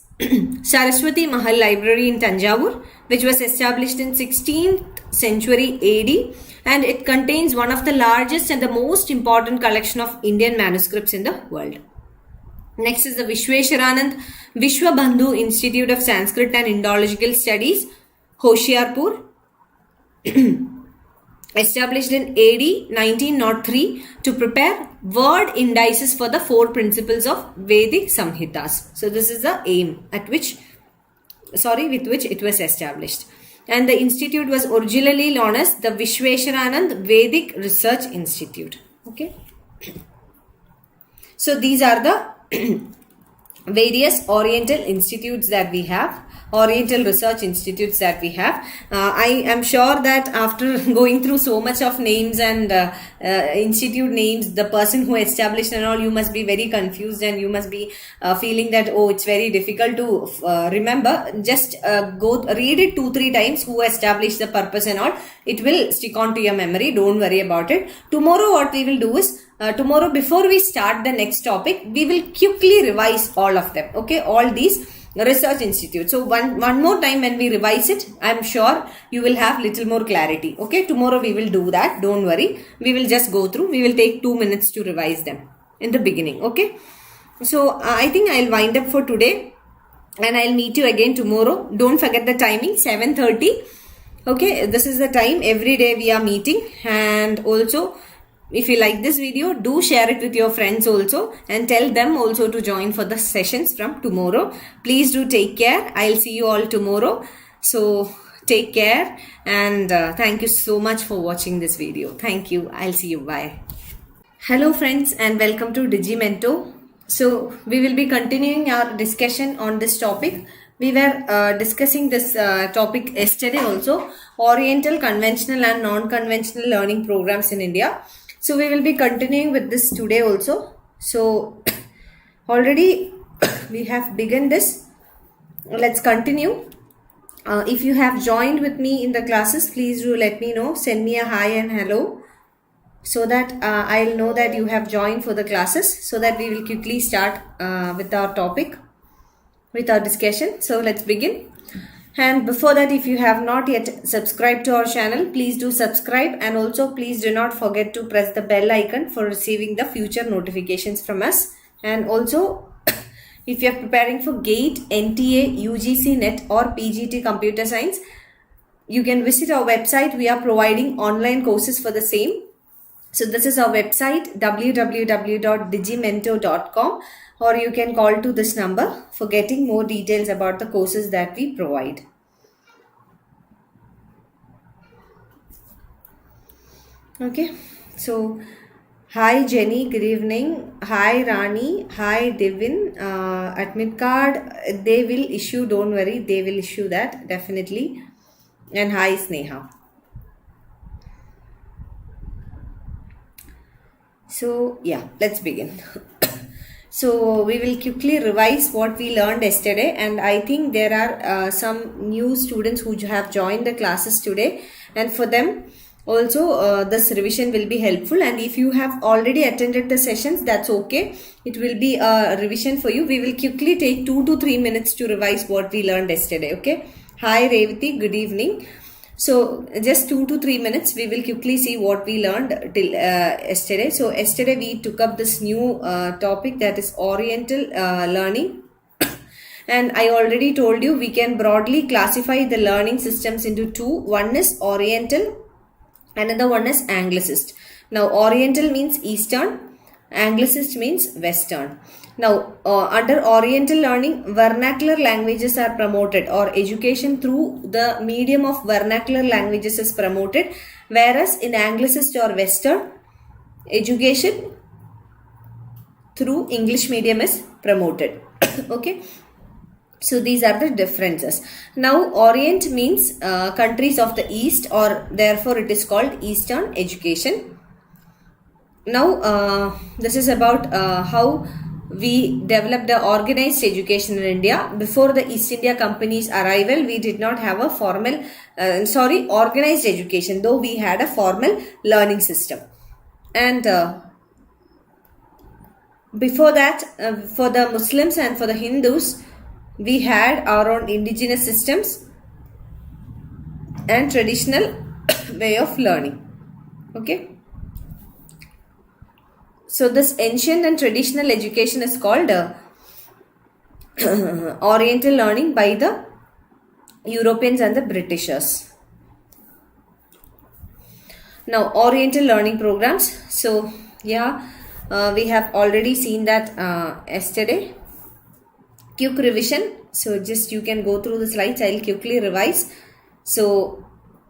Saraswati Mahal Library in Tanjavur, which was established in 16th century AD, and it contains one of the largest and the most important collection of Indian manuscripts in the world. Next is the Vishweswaranand Vishwabandhu Institute of Sanskrit and Indological Studies, Hoshiarpur, established in AD 1903 to prepare word indices for the 4 principles of Vedic Samhitas. So this is the aim with which it was established. And the institute was originally known as the Vishweswaranand Vedic Research Institute. Okay. So these are the various Oriental institutes that we have, Oriental research institutes that we have. I am sure that after going through so much of names and institute names, the person who established and all, you must be very confused and you must be feeling that, oh, it's very difficult to remember. Just go read it 2-3 times, who established, the purpose and all. It will stick on to your memory. Don't worry about it. Tomorrow what we will do is, tomorrow before we start the next topic, we will quickly revise all of them. Okay, all these research institutes. So one more time when we revise it, I'm sure you will have little more clarity. Okay, tomorrow we will do that. Don't worry. We will just go through. We will take 2 minutes to revise them in the beginning. Okay. So I think I'll wind up for today and I'll meet you again tomorrow. Don't forget the timing, 7:30. Okay, this is the time. Every day we are meeting. And also, if you like this video, do share it with your friends also and tell them also to join for the sessions from tomorrow. Please do take care. I'll see you all tomorrow. So take care and thank you so much for watching this video. Thank you. I'll see you. Bye. Hello friends and welcome to DigiiMento. So we will be continuing our discussion on this topic. We were discussing this topic yesterday also, Oriental conventional and non-conventional learning programs in India. So we will be continuing with this today also. So already we have begun this. Let's continue. If you have joined with me in the classes, please do let me know. Send me a hi and hello so that I'll know that you have joined for the classes, so that we will quickly start with our topic, with our discussion. So let's begin. And before that, if you have not yet subscribed to our channel, please do subscribe, and also please do not forget to press the bell icon for receiving the future notifications from us. And also, if you are preparing for GATE, NTA, UGC NET or PGT Computer Science, you can visit our website. We are providing online courses for the same. So this is our website, www.digimento.com, or you can call to this number for getting more details about the courses that we provide. Okay, so hi Jenny, good evening. Hi Rani, hi Devin. Admit card, they will issue, don't worry, they will issue that definitely. And hi Sneha. So yeah, let's begin. So we will quickly revise what we learned yesterday, and I think there are some new students who have joined the classes today, and for them also this revision will be helpful. And if you have already attended the sessions, that's okay. It will be a revision for you. We will quickly take 2 to 3 minutes to revise what we learned yesterday. Okay. Hi Revati, good evening. So just 2 to 3 minutes, we will quickly see what we learned till yesterday. So yesterday we took up this new topic, that is Oriental learning. And I already told you we can broadly classify the learning systems into two. One is Oriental, another one is Anglicist. Now Oriental means Eastern, Anglicist means Western. Now, under Oriental learning, vernacular languages are promoted, or education through the medium of vernacular languages is promoted, whereas in Anglicist or Western, education through English medium is promoted. Okay. So these are the differences. Now, Orient means countries of the East, or therefore it is called Eastern education. Now, this is about how we developed the organized education in India. Before the East India Company's arrival, we did not have a organized education, though we had a formal learning system. And before that, for the Muslims and for the Hindus, we had our own indigenous systems and traditional way of learning. Okay. So this ancient and traditional education is called Oriental learning by the Europeans and the Britishers. Now, Oriental learning programs. So yeah, we have already seen that yesterday. Quick revision. So just you can go through the slides. I'll quickly revise. So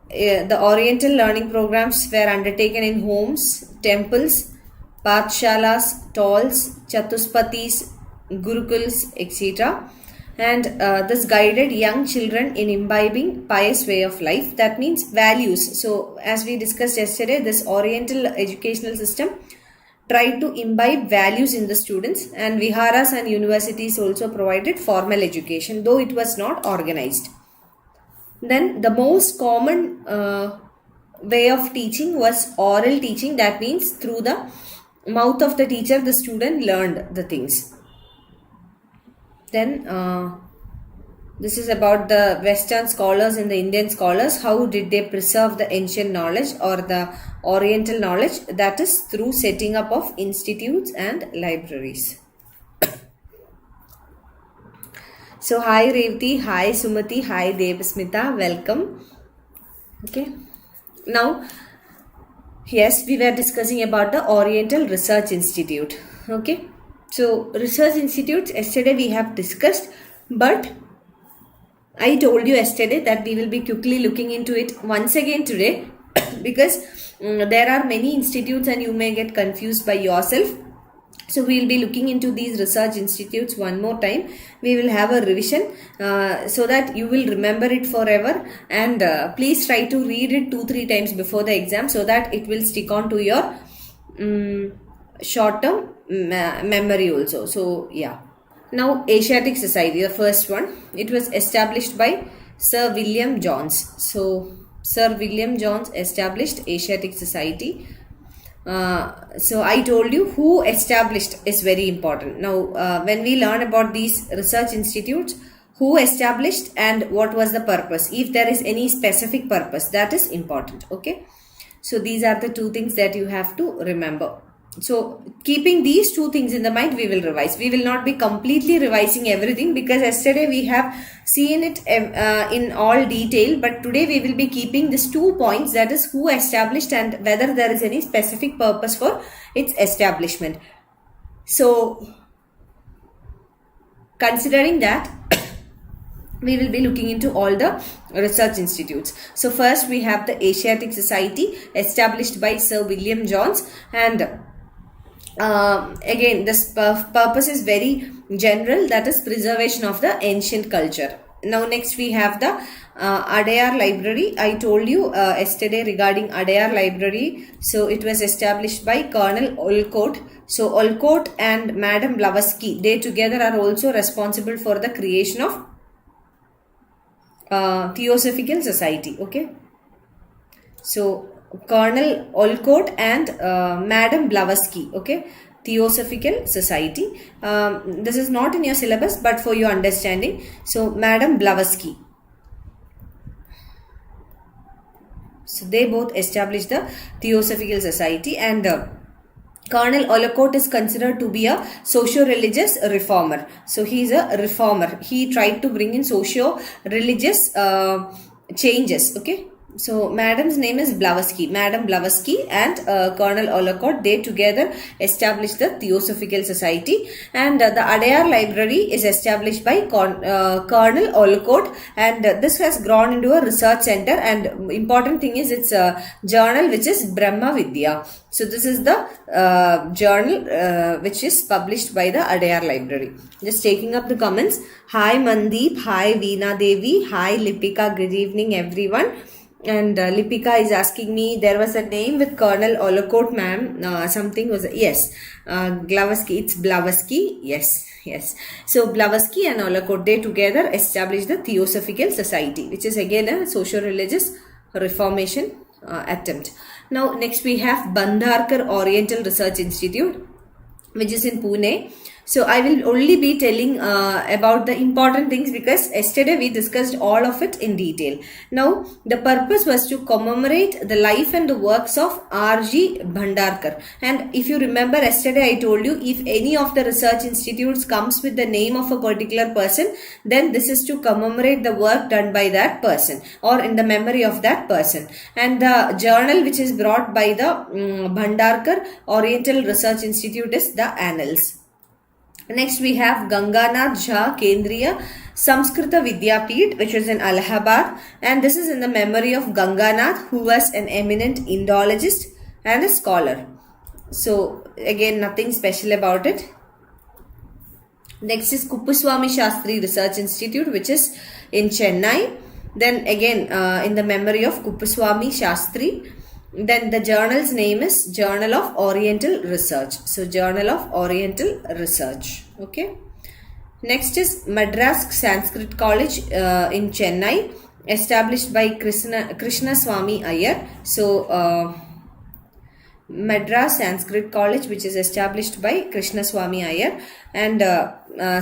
the Oriental learning programs were undertaken in homes, temples, pathshalas, stalls, chatuspatis, gurukuls, etc. And this guided young children in imbibing pious way of life. That means values. So as we discussed yesterday, this Oriental educational system tried to imbibe values in the students, and viharas and universities also provided formal education, though it was not organized. Then the most common way of teaching was oral teaching. That means through the mouth of the teacher, the student learned the things. Then this is about the Western scholars and the Indian scholars. How did they preserve the ancient knowledge or the Oriental knowledge? That is through setting up of institutes and libraries. So hi Revati, hi Sumati, hi Devasmita, welcome. Okay. Now, yes, we were discussing about the Oriental Research Institute. Okay. So research institutes, yesterday we have discussed, but I told you yesterday that we will be quickly looking into it once again today because there are many institutes and you may get confused by yourself. So we will be looking into these research institutes one more time. We will have a revision so that you will remember it forever, and please try to read it 2-3 times before the exam so that it will stick on to your short-term memory also. So yeah. Now Asiatic Society, the first one, it was established by Sir William Jones. So Sir William Jones established Asiatic Society. So I told you who established is very important. Now when we learn about these research institutes, who established and what was the purpose, if there is any specific purpose, that is important. Okay, so these are the two things that you have to remember. So keeping these two things in the mind, we will revise. We will not be completely revising everything because yesterday we have seen it in all detail, but today we will be keeping these 2 points, that is who established and whether there is any specific purpose for its establishment. So considering that, we will be looking into all the research institutes. So first we have the Asiatic Society established by Sir William Jones, and again this purpose is very general, that is preservation of the ancient culture. Now next we have the Adyar Library. I told you yesterday regarding Adyar Library. So it was established by Colonel Olcott. So Olcott and Madam Blavatsky, they together are also responsible for the creation of Theosophical Society. Okay, so Colonel Olcott and Madam Blavatsky. Okay, Theosophical Society. This is not in your syllabus, but for your understanding. So Madam Blavatsky. So they both established the Theosophical Society, and Colonel Olcott is considered to be a socio-religious reformer. So he is a reformer. He tried to bring in socio-religious changes. Okay. So madam's name is Blavatsky. Madam Blavatsky and Colonel Olcott, they together established the Theosophical Society, and the Adyar Library is established by Colonel Olcott, and this has grown into a research center, and important thing is it's a journal which is Brahma Vidya. So this is the journal which is published by the Adyar Library. Just taking up the comments. Hi Mandeep, hi Veena Devi, hi Lipika, good evening everyone. And Lipika is asking me, there was a name with Colonel Olcott, ma'am. Something was, yes, Blavatsky. It's Blavatsky. Yes. So Blavatsky and Olcott, they together established the Theosophical Society, which is again a socio-religious reformation attempt. Now next we have Bhandarkar Oriental Research Institute, which is in Pune. So I will only be telling about the important things because yesterday we discussed all of it in detail. Now the purpose was to commemorate the life and the works of R.G. Bhandarkar. And if you remember yesterday I told you, if any of the research institutes comes with the name of a particular person, then this is to commemorate the work done by that person or in the memory of that person. And the journal which is brought by the Bhandarkar Oriental Research Institute is the Annals. Next we have Ganganath Jha Kendriya Samskrita Vidyapeeth, which is in Allahabad, and this is in the memory of Ganganath, who was an eminent Indologist and a scholar. So again nothing special about it. Next is Kuppuswamy Shastri Research Institute, which is in Chennai. Then again, in the memory of Kuppuswamy Shastri. Then the journal's name is Journal of Oriental Research. So Journal of Oriental Research. Okay. Next is Madras Sanskrit College in Chennai, established by Krishna Swami Ayyar. So Madras Sanskrit College, which is established by Krishna Swami Ayyar, and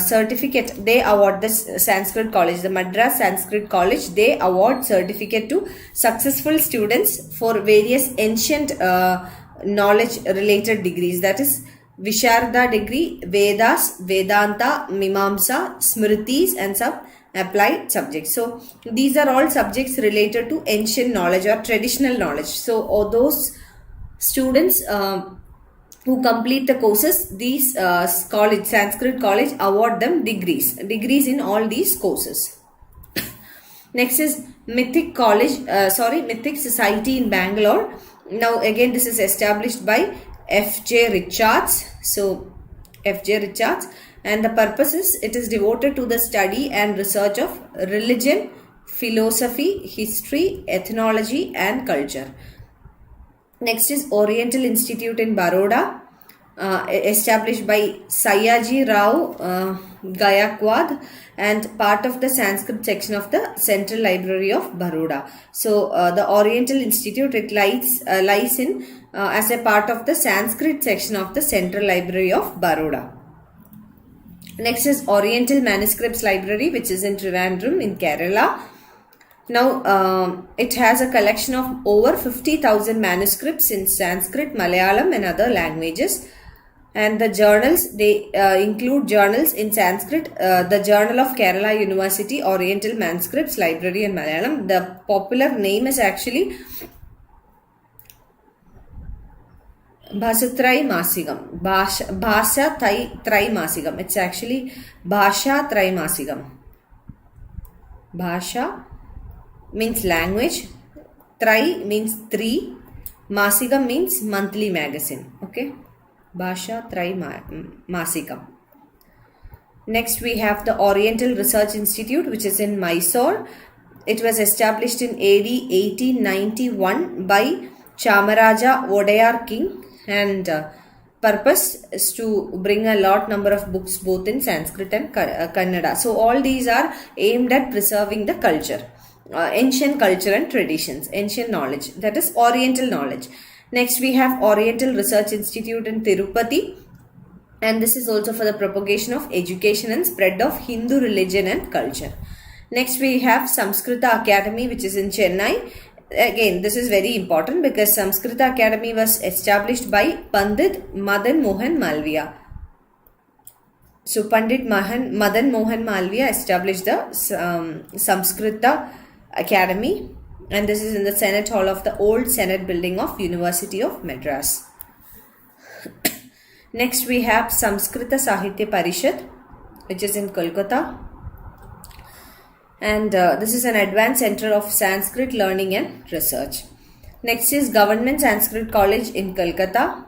certificate, they award the Sanskrit College, the Madras Sanskrit College, they award certificate to successful students for various ancient knowledge related degrees, that is Visharda degree, Vedas, Vedanta, Mimamsa, Smritis, and some applied subjects. So these are all subjects related to ancient knowledge or traditional knowledge. So all those students who complete the courses, these college, Sanskrit College, award them degrees in all these courses. Next is Mythic Society in Bangalore. Now again, this is established by F.J. Richards. So F.J. Richards, and the purpose is it is devoted to the study and research of religion, philosophy, history, ethnology, and culture. Next is Oriental Institute in Baroda, established by Sayaji Rao Gayakwad, and part of the Sanskrit section of the Central Library of Baroda. So the Oriental Institute, it lies in as a part of the Sanskrit section of the Central Library of Baroda. Next is Oriental Manuscripts Library, which is in Trivandrum in Kerala. Now, it has a collection of over 50,000 manuscripts in Sanskrit, Malayalam, and other languages. And the journals, they include journals in Sanskrit, the Journal of Kerala University, Oriental Manuscripts Library in Malayalam. The popular name is actually Bhasatrai Masigam. Bhasha Trai Masigam. It's actually Bhasha Trai Masigam. Bhasha means language, Trai means three, Masigam means monthly magazine. Okay, Bhasha Trai Masigam. Next we have the Oriental Research Institute, which is in Mysore. It was established in AD 1891 by Chamaraja Wadayar King, and purpose is to bring a lot number of books both in Sanskrit and Kannada. So all these are aimed at preserving the culture. Ancient culture and traditions, ancient knowledge, that is Oriental knowledge. Next we have Oriental Research Institute in Tirupati, and this is also for the propagation of education and spread of Hindu religion and culture. Next we have Samskrita Academy, which is in Chennai. Again, this is very important because Samskrita Academy was established by Pandit Madan Mohan Malviya. So Pandit Madan Mohan Malviya established the Samskrita Academy, and this is in the Senate Hall of the old Senate building of University of Madras. Next we have Samskrita Sahitya Parishad, which is in Kolkata, and this is an advanced center of Sanskrit learning and research. Next is Government Sanskrit College in Kolkata.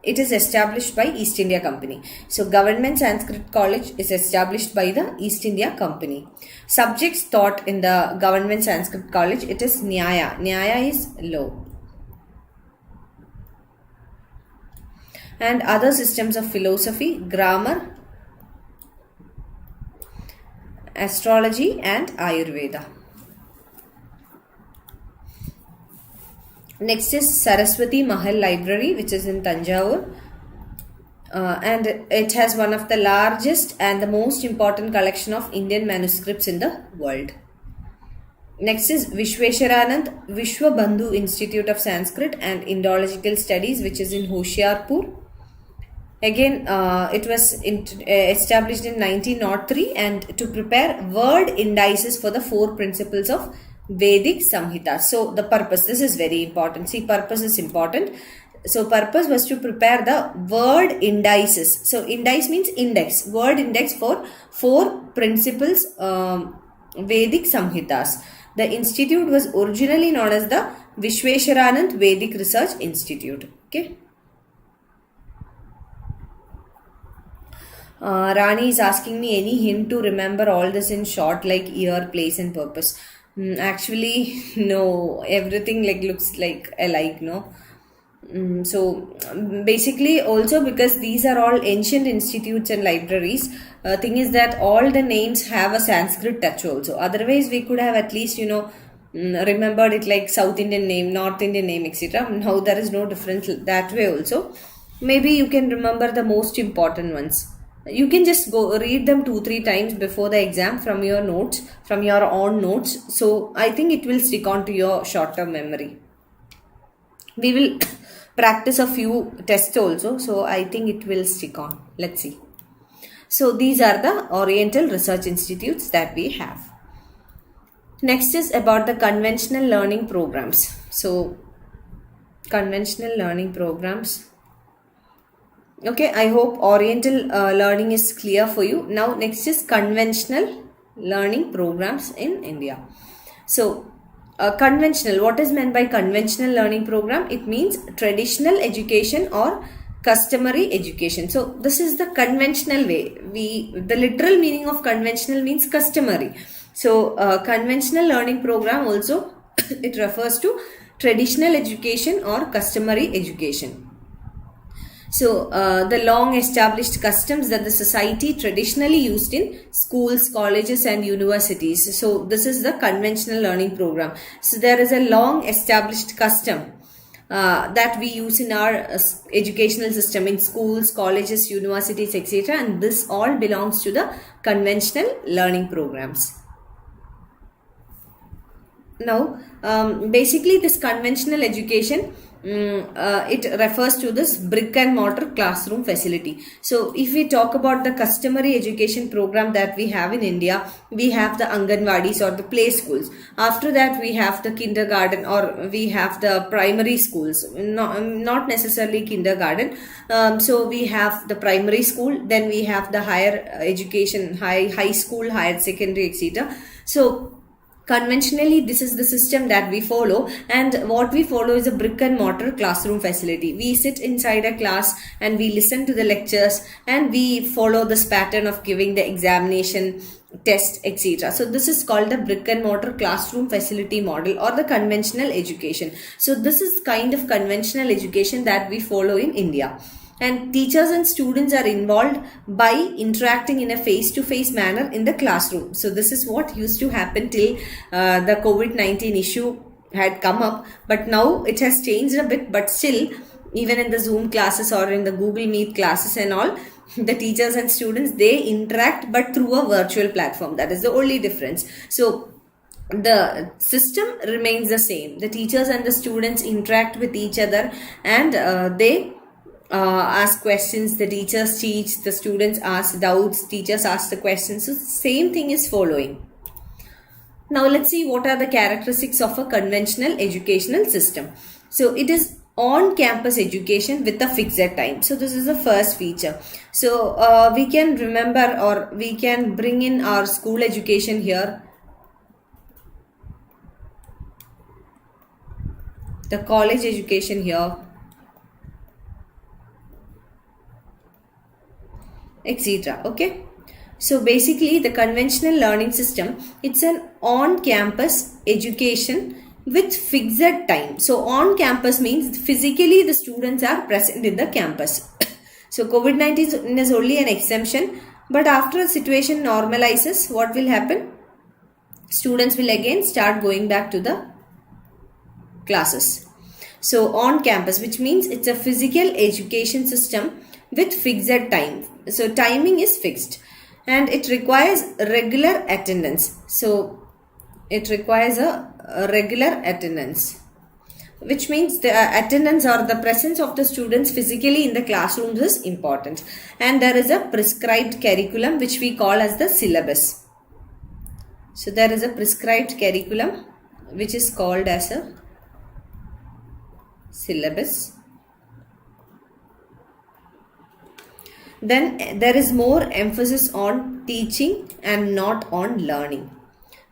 It is established by East India Company. So Government Sanskrit College is established by the East India Company. Subjects taught in the Government Sanskrit College, it is Nyaya. Nyaya is law. And other systems of philosophy, grammar, astrology, and Ayurveda. Next is Saraswati Mahal Library, which is in Tanjavur, and it has one of the largest and the most important collection of Indian manuscripts in the world. Next is Vishweswaranand Vishwabandhu Institute of Sanskrit and Indological Studies, which is in Hoshiarpur. Again, it was established in 1903 and to prepare word indices for the 4 principles of Vedic Samhita. So the purpose, this is very important. See, purpose is important. So purpose was to prepare the word indices. So indice means index, word index for 4 principles Vedic Samhitas. The institute was originally known as the Vishweswaranand Vedic Research Institute. Okay. Rani is asking me any hint to remember all this in short, like year, place, and purpose. Actually, no. Everything like looks like alike, no. Basically, also because these are all ancient institutes and libraries, thing is that all the names have a Sanskrit touch also. Otherwise, we could have at least remembered it like South Indian name, North Indian name, etc. Now there is no difference that way also. Maybe you can remember the most important ones. You can just go read them 2-3 times before the exam from your notes, from your own notes. So I think it will stick on to your short-term memory. We will practice a few tests also, so I think it will stick on. Let's see. So these are the Oriental research institutes that we have. Next is about the conventional learning programs. So conventional learning programs. Okay, I hope Oriental learning is clear for you. Now next is conventional learning programs in India. So conventional, what is meant by conventional learning program? It means traditional education or customary education. So this is the conventional way. The literal meaning of conventional means customary. So conventional learning program also it refers to traditional education or customary education. So the long established customs that the society traditionally used in schools, colleges and universities. So this is the conventional learning program. So there is a long established custom that we use in our educational system in schools, colleges, universities, etc. And this all belongs to the conventional learning programs. Now, basically this conventional education, it refers to this brick and mortar classroom facility. So if we talk about the customary education program that we have in India, we have the Anganwadis or the play schools. After that we have the kindergarten or we have the primary schools, not necessarily kindergarten. So we have the primary school, then we have the higher education, high school, higher secondary, etc. So conventionally, this is the system that we follow, and what we follow is a brick and mortar classroom facility. We sit inside a class and we listen to the lectures and we follow this pattern of giving the examination, test, etc. So this is called the brick and mortar classroom facility model or the conventional education. So this is kind of conventional education that we follow in India. And teachers and students are involved by interacting in a face-to-face manner in the classroom. So this is what used to happen till the COVID-19 issue had come up, but now it has changed a bit. But still, even in the Zoom classes or in the Google Meet classes and all, the teachers and students, they interact but through a virtual platform. That is the only difference. So the system remains the same. The teachers and the students interact with each other and they ask questions, the teachers teach, the students ask doubts, teachers ask the questions. So same thing is following. Now let's see what are the characteristics of a conventional educational system. So it is on-campus education with a fixed time. So this is the first feature. So we can remember or we can bring in our school education here, the college education here, etc. Okay, so basically the conventional learning system, it's an on-campus education with fixed time. So on campus means physically the students are present in the campus. So COVID-19 is only an exemption, but after the situation normalizes, what will happen? Students will again start going back to the classes. So on campus, which means it's a physical education system with fixed time. So timing is fixed and it requires regular attendance. So it requires a regular attendance, which means the attendance or the presence of the students physically in the classrooms is important. And there is a prescribed curriculum which we call as the syllabus. So there is a prescribed curriculum which is called as a syllabus. Then there is more emphasis on teaching and not on learning.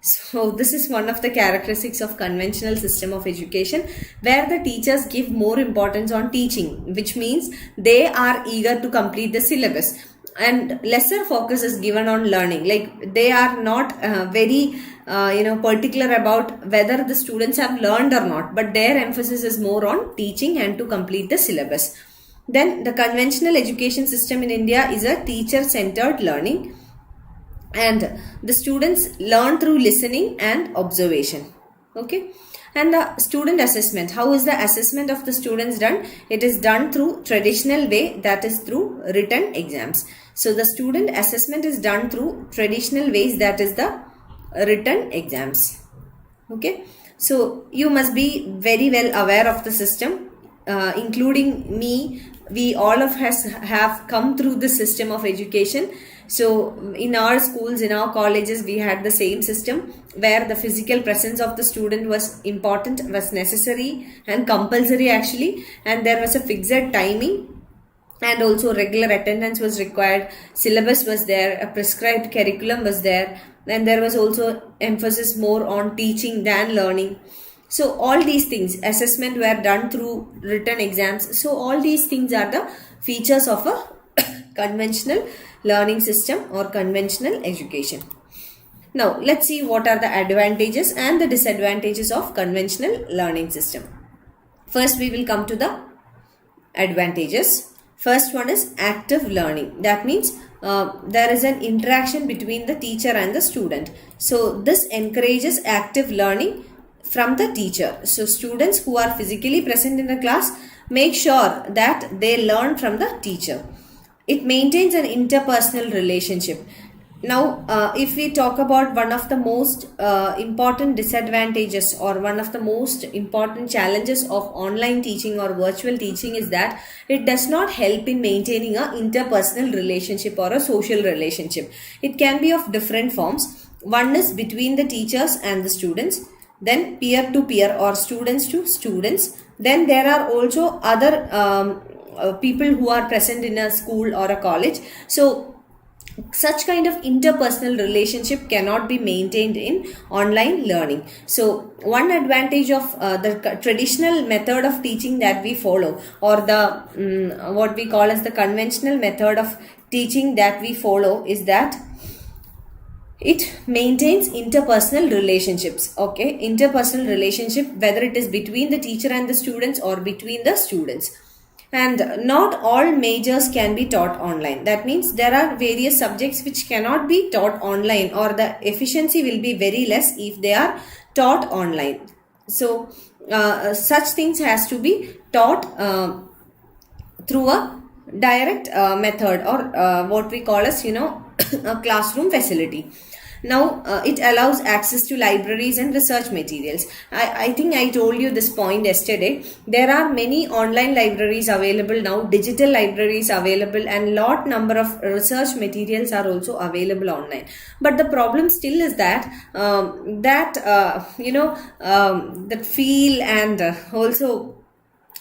So this is one of the characteristics of conventional system of education, where the teachers give more importance on teaching, which means they are eager to complete the syllabus. and lesser focus is given on learning. Like they are not very particular about whether the students have learned or not, but their emphasis is more on teaching and to complete the syllabus. Then the conventional education system in India is a teacher centered learning, and the students learn through listening and observation. Okay. And the student assessment, how is the assessment of the students done? It is done through traditional way, that is through written exams. So the student assessment is done through traditional ways, that is the written exams. Okay. So you must be very well aware of the system, including me. We all of us have come through the system of education. So in our schools, in our colleges, we had the same system where the physical presence of the student was important, was necessary and compulsory actually, and there was a fixed timing, and also regular attendance was required. Syllabus was there, a prescribed curriculum was there, and there was also emphasis more on teaching than learning. So all these things, assessment were done through written exams. So all these things are the features of a conventional learning system or conventional education. Now let's see what are the advantages and the disadvantages of conventional learning system. First we will come to the advantages. First one is active learning. That means there is an interaction between the teacher and the student. So this encourages active learning from the teacher. So students who are physically present in the class make sure that they learn from the teacher. It maintains an interpersonal relationship. Now, if we talk about one of the most important disadvantages or one of the most important challenges of online teaching or virtual teaching is that it does not help in maintaining a interpersonal relationship or a social relationship. It can be of different forms. One is between the teachers and the students, then peer to peer or students to students. Then there are also other people who are present in a school or a college. So such kind of interpersonal relationship cannot be maintained in online learning. So one advantage of the traditional method of teaching that we follow, or the what we call as the conventional method of teaching that we follow, is that it maintains interpersonal relationships. Okay, interpersonal relationship, whether it is between the teacher and the students or between the students. And not all majors can be taught online. That means there are various subjects which cannot be taught online, or the efficiency will be very less if they are taught online. So such things has to be taught through a direct method, or what we call as a classroom facility. Now it allows access to libraries and research materials. I think I told you this point yesterday. There are many online libraries available now, digital libraries available, and lot number of research materials are also available online. But the problem still is that that feel and also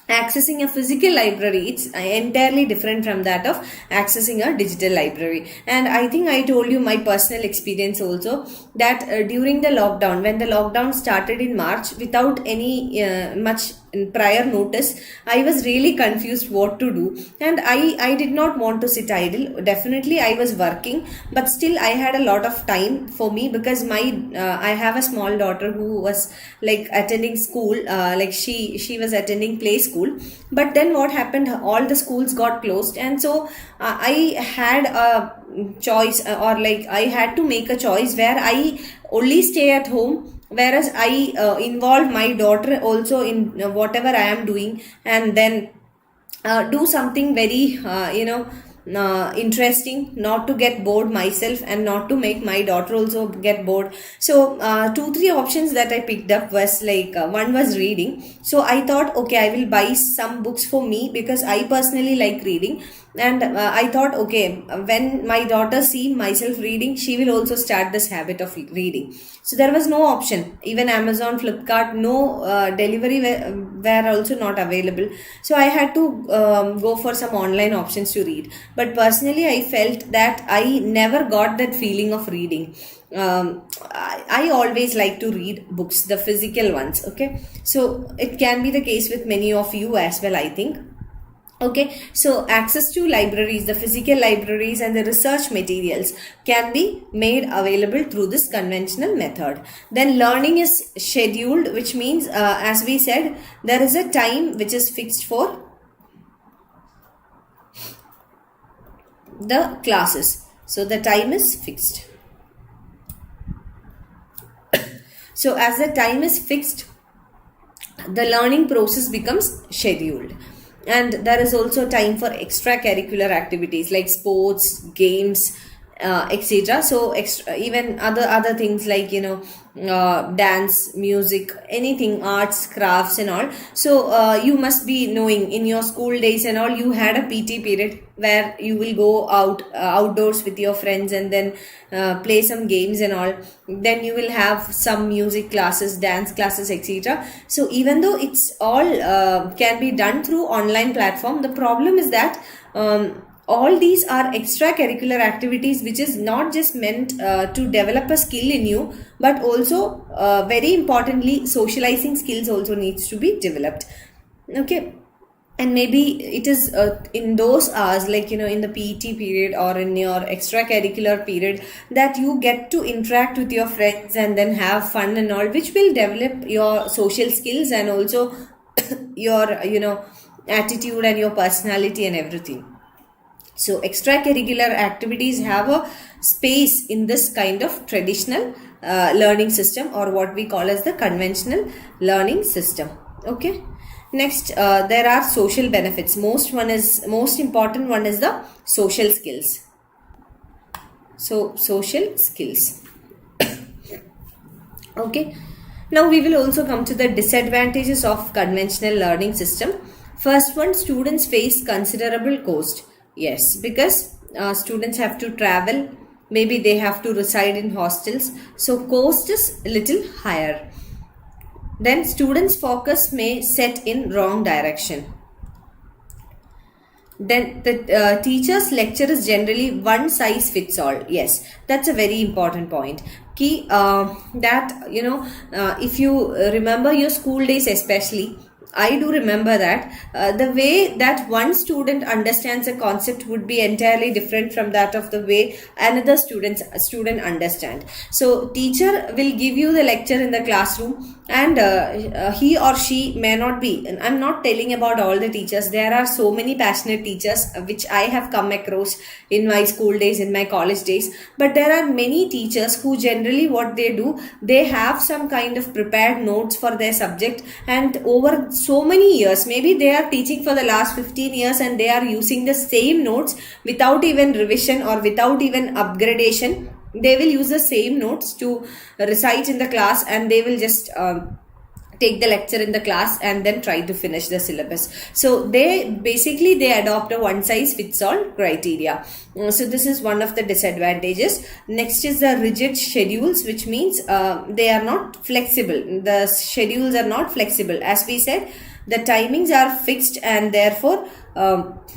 accessing a physical library, it's entirely different from that of accessing a digital library. And I think I told you my personal experience also, that during the lockdown, when the lockdown started in March, without any much prior notice, I was really confused what to do, and I did not want to sit idle. Definitely I was working, but still I had a lot of time for me, because I have a small daughter who was like attending school, like she was attending play school. But then what happened, all the schools got closed, and so I had a choice, or like I had to make a choice where I only stay at home, whereas I involve my daughter also in whatever I am doing, and then do something very interesting, not to get bored myself and not to make my daughter also get bored. So 2-3 options that I picked up was like one was reading. So I thought, okay, I will buy some books for me because I personally like reading. And I thought, okay, when my daughter see myself reading, she will also start this habit of reading. So there was no option. Even Amazon, Flipkart, no delivery were also not available. So I had to go for some online options to read. But personally, I felt that I never got that feeling of reading. I always like to read books, the physical ones. Okay, so it can be the case with many of you as well, I think. Okay, so access to libraries, the physical libraries and the research materials can be made available through this conventional method. Then learning is scheduled, which means as we said, there is a time which is fixed for the classes. So the time is fixed. So as the time is fixed, the learning process becomes scheduled. And there is also time for extracurricular activities like sports, games, etc. So even other things like dance, music, anything, arts, crafts and all. So you must be knowing in your school days and all, you had a PT period where you will go outdoors with your friends and then play some games and all. Then you will have some music classes, dance classes, etc. So even though it's all can be done through online platform, the problem is that all these are extracurricular activities which is not just meant to develop a skill in you, but also very importantly socializing skills also needs to be developed. Okay, and maybe it is in those hours, like in the PT period or in your extracurricular period, that you get to interact with your friends and then have fun and all, which will develop your social skills and also your attitude and your personality and everything. So extracurricular activities have a space in this kind of traditional learning system, or what we call as the conventional learning system. Okay. Next, there are social benefits. Most important one is the social skills. So social skills. Okay. Now we will also come to the disadvantages of conventional learning system. First one, students face considerable cost. Yes, because students have to travel, maybe they have to reside in hostels, so cost is a little higher. Then students' focus may set in wrong direction. Then the teacher's lecture is generally one size fits all. Yes, that's a very important point. Key that if you remember your school days especially, I do remember that the way that one student understands a concept would be entirely different from that of the way another student understand. So teacher will give you the lecture in the classroom, and he or she may not be, and I'm not telling about all the teachers, there are so many passionate teachers which I have come across in my school days, in my college days, but there are many teachers who generally what they do, they have some kind of prepared notes for their subject, and over so many years, maybe they are teaching for the last 15 years and they are using the same notes without even revision or without even upgradation. They will use the same notes to recite in the class, and they will just take the lecture in the class and then try to finish the syllabus. So they adopt a one size fits all criteria. So this is one of the disadvantages. Next is the rigid schedules, which means they are not flexible. The schedules are not flexible. As we said, the timings are fixed, and therefore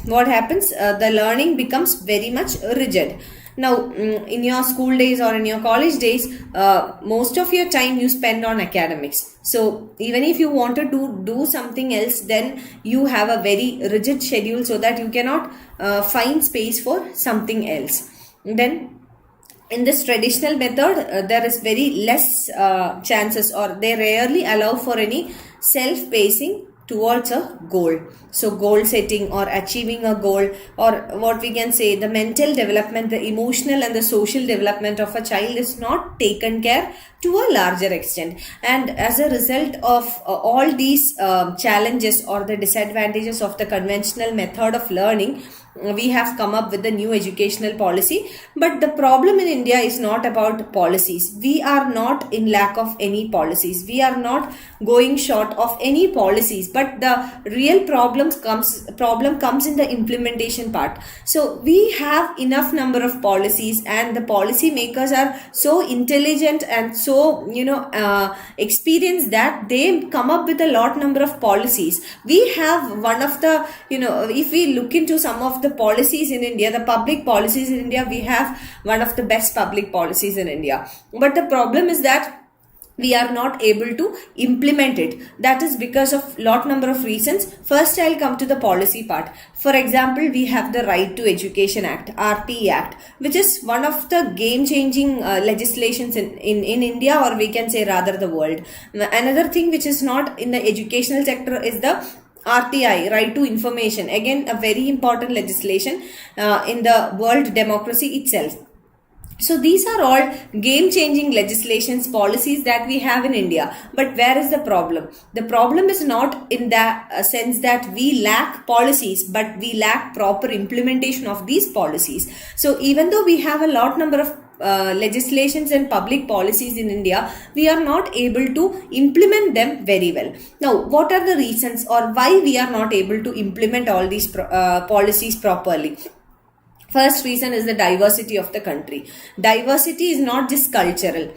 what happens, the learning becomes very much rigid. Now, in your school days or in your college days, most of your time you spend on academics. So, even if you want to do something else, then you have a very rigid schedule so that you cannot find space for something else. Then, in this traditional method, there is very less chances, or they rarely allow for any self-pacing towards a goal. So goal setting or achieving a goal, or what we can say, the mental development, the emotional and the social development of a child is not taken care to a larger extent. And as a result of all these challenges or the disadvantages of the conventional method of learning, we have come up with the new educational policy. But the problem in India is not about policies. We are not in lack of any policies. We are not going short of any policies. But the real problem comes in the implementation part. So we have enough number of policies, and the policy makers are so intelligent and so experienced that they come up with a lot number of policies. We have one of the if we look into some of the policies in India, the public policies in India, we have one of the best public policies in India. But the problem is that we are not able to implement it. That is because of lot number of reasons. First, I'll come to the policy part. For example, we have the Right to Education Act, RTE Act, which is one of the game-changing legislations in India, or we can say rather the world. Another thing which is not in the educational sector is the RTI, Right to Information. Again, a very important legislation in the world democracy itself. So these are all game-changing legislations, policies that we have in India. But where is the problem? The problem is not in the sense that we lack policies, but we lack proper implementation of these policies. So even though we have a lot number of legislations and public policies in India, we are not able to implement them very well. Now, what are the reasons or why we are not able to implement all these policies properly? First reason is the diversity of the country. Diversity is not just cultural.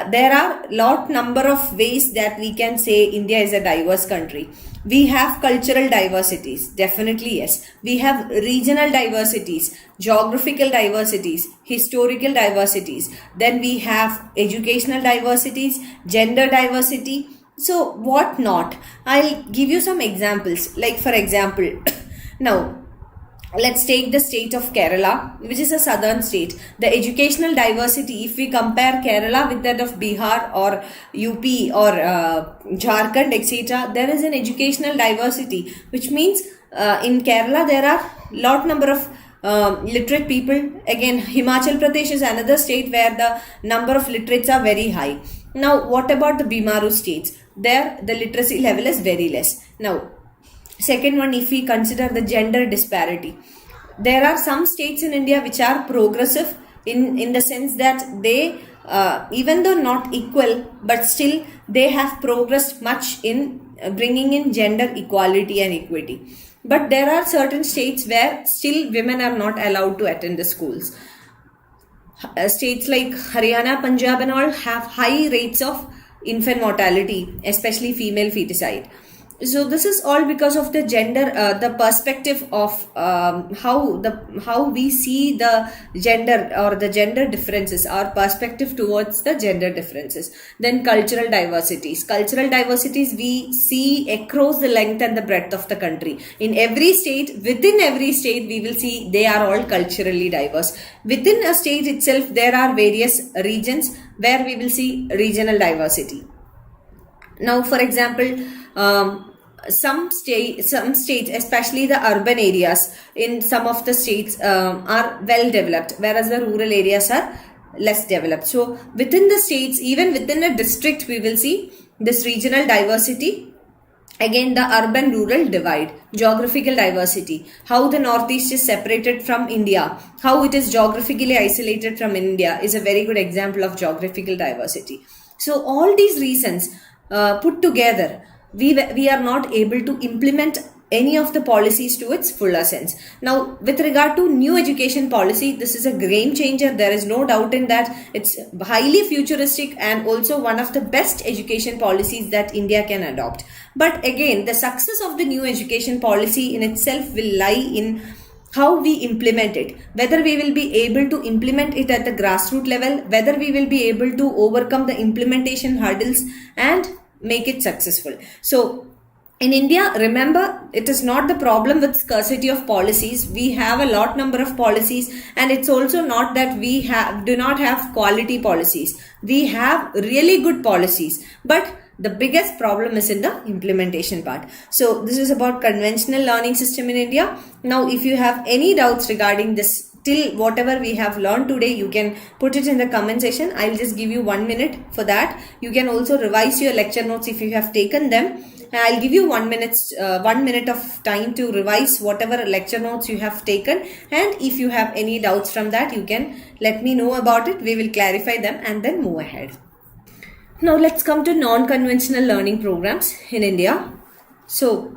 There are lot number of ways that we can say India is a diverse country. We have cultural diversities, definitely yes. We have regional diversities, geographical diversities, historical diversities. Then we have educational diversities, gender diversity. So what not? I'll give you some examples. Like for example, now let's take the state of Kerala, which is a southern state. The educational diversity, if we compare Kerala with that of Bihar or UP or Jharkhand, etc., there is an educational diversity, which means in Kerala there are lot number of literate people. Again, Himachal Pradesh is another state where the number of literates are very high. Now, what about the Bimaru states? There, the literacy level is very less. Now, second one, if we consider the gender disparity, there are some states in India which are progressive in the sense that they, even though not equal, but still they have progressed much in bringing in gender equality and equity. But there are certain states where still women are not allowed to attend the schools. States like Haryana, Punjab and all have high rates of infant mortality, especially female feticide. So this is all because of the gender, the perspective of how we see the gender or the gender differences, our perspective towards the gender differences. Then cultural diversities. Cultural diversities we see across the length and the breadth of the country. In every state, within every state, we will see they are all culturally diverse. Within a state itself, there are various regions where we will see regional diversity. Now, for example, some states, especially the urban areas in some of the states are well developed, whereas the rural areas are less developed. So within the states, even within a district, we will see this regional diversity. Again, the urban-rural divide, geographical diversity, how the Northeast is separated from India, how it is geographically isolated from India is a very good example of geographical diversity. So all these reasons put together, we are not able to implement any of the policies to its fuller sense. Now, with regard to new education policy, this is a game changer. There is no doubt in that. It's highly futuristic and also one of the best education policies that India can adopt. But again, the success of the new education policy in itself will lie in how we implement it, whether we will be able to implement it at the grassroots level, whether we will be able to overcome the implementation hurdles and make it successful. So in India, remember, it is not the problem with scarcity of policies. We have a lot number of policies, and it's also not that we do not have quality policies. We have really good policies, but the biggest problem is in the implementation part. So this is about conventional learning system in India. Now, if you have any doubts regarding this, till whatever we have learned today, you can put it in the comment section. I'll just give you 1 minute for that. You can also revise your lecture notes if you have taken them. I'll give you 1 minute of time to revise whatever lecture notes you have taken. And if you have any doubts from that, you can let me know about it. We will clarify them and then move ahead. Now let's come to non-conventional learning programs in India. So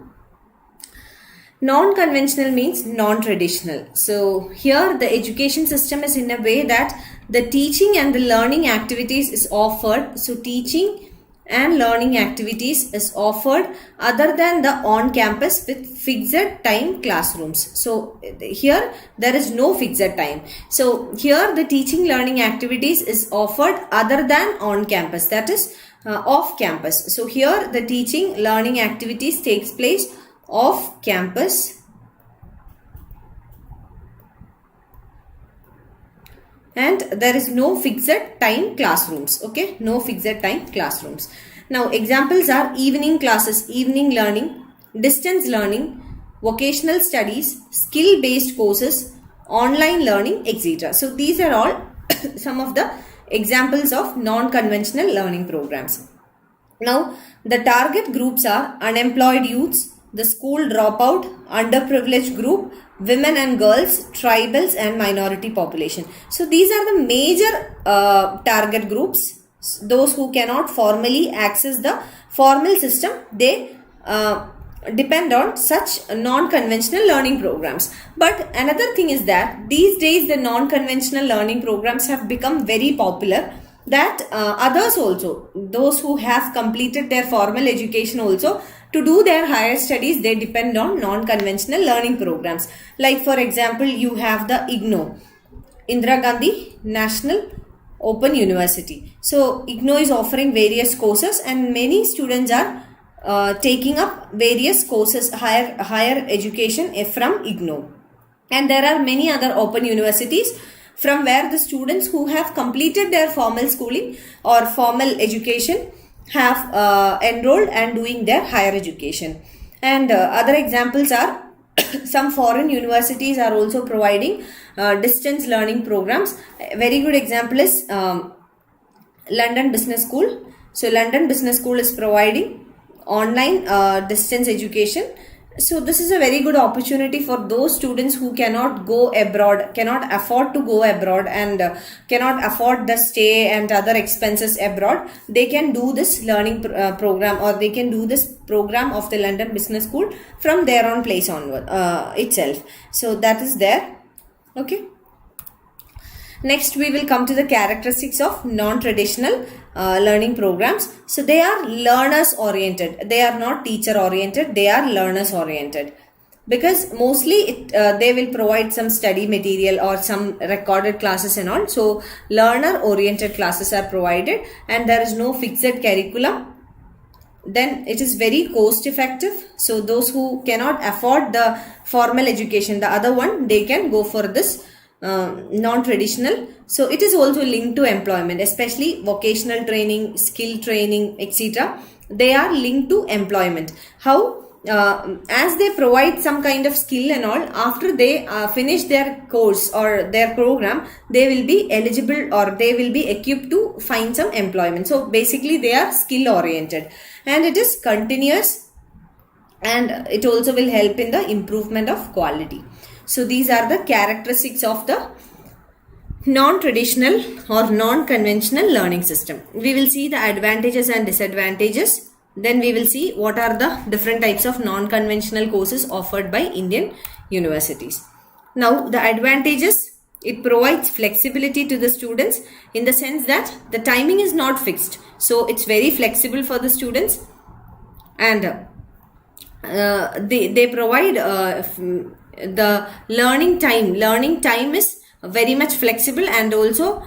non-conventional means non-traditional. So here the education system is in a way that the teaching and the learning activities is offered. So teaching and learning activities is offered other than the on-campus with fixed time classrooms. So here there is no fixed time. So here the teaching learning activities is offered other than on-campus, that is off campus. So here the teaching learning activities takes place off campus, and there is no fixed time classrooms. Okay, no fixed time classrooms. Now examples are evening classes, evening learning, distance learning, vocational studies, skill based courses, online learning, etc. So these are all some of the examples of non-conventional learning programs. Now the target groups are unemployed youths, the school dropout, underprivileged group, women and girls, tribals and minority population. So these are the major target groups. Those who cannot formally access the formal system, they depend on such non-conventional learning programs. But another thing is that these days the non-conventional learning programs have become very popular, that others also, those who have completed their formal education also, to do their higher studies, they depend on non-conventional learning programs. Like for example, you have the IGNO, Indira Gandhi National Open University. So IGNO is offering various courses, and many students are taking up various courses, higher education from IGNO. And there are many other open universities from where the students who have completed their formal schooling or formal education have enrolled and doing their higher education. And other examples are some foreign universities are also providing distance learning programs. A very good example is London Business School. So London Business School is providing online distance education. So this is a very good opportunity for those students who cannot go abroad, cannot afford to go abroad, and cannot afford the stay and other expenses abroad. They can do this learning program, or they can do this program of the London Business School from their own place onward itself. So that is there. Okay. Next, we will come to the characteristics of non-traditional learning programs. So they are learners oriented. They are not teacher oriented. They are learners oriented, because mostly they will provide some study material or some recorded classes and all. So learner oriented classes are provided, and there is no fixed curriculum. Then it is very cost effective. So those who cannot afford the formal education, the other one, they can go for this non-traditional. So it is also linked to employment, especially vocational training, skill training, etc. They are linked to employment. How? As they provide some kind of skill and all, after they finish their course or their program, they will be eligible, or they will be equipped to find some employment. So basically they are skill oriented, and it is continuous, and it also will help in the improvement of quality. So these are the characteristics of the non-traditional or non-conventional learning system. We will see the advantages and disadvantages. Then we will see what are the different types of non-conventional courses offered by Indian universities. Now the advantages: it provides flexibility to the students in the sense that the timing is not fixed. So it's very flexible for the students, and they provide the learning time is very much flexible, and also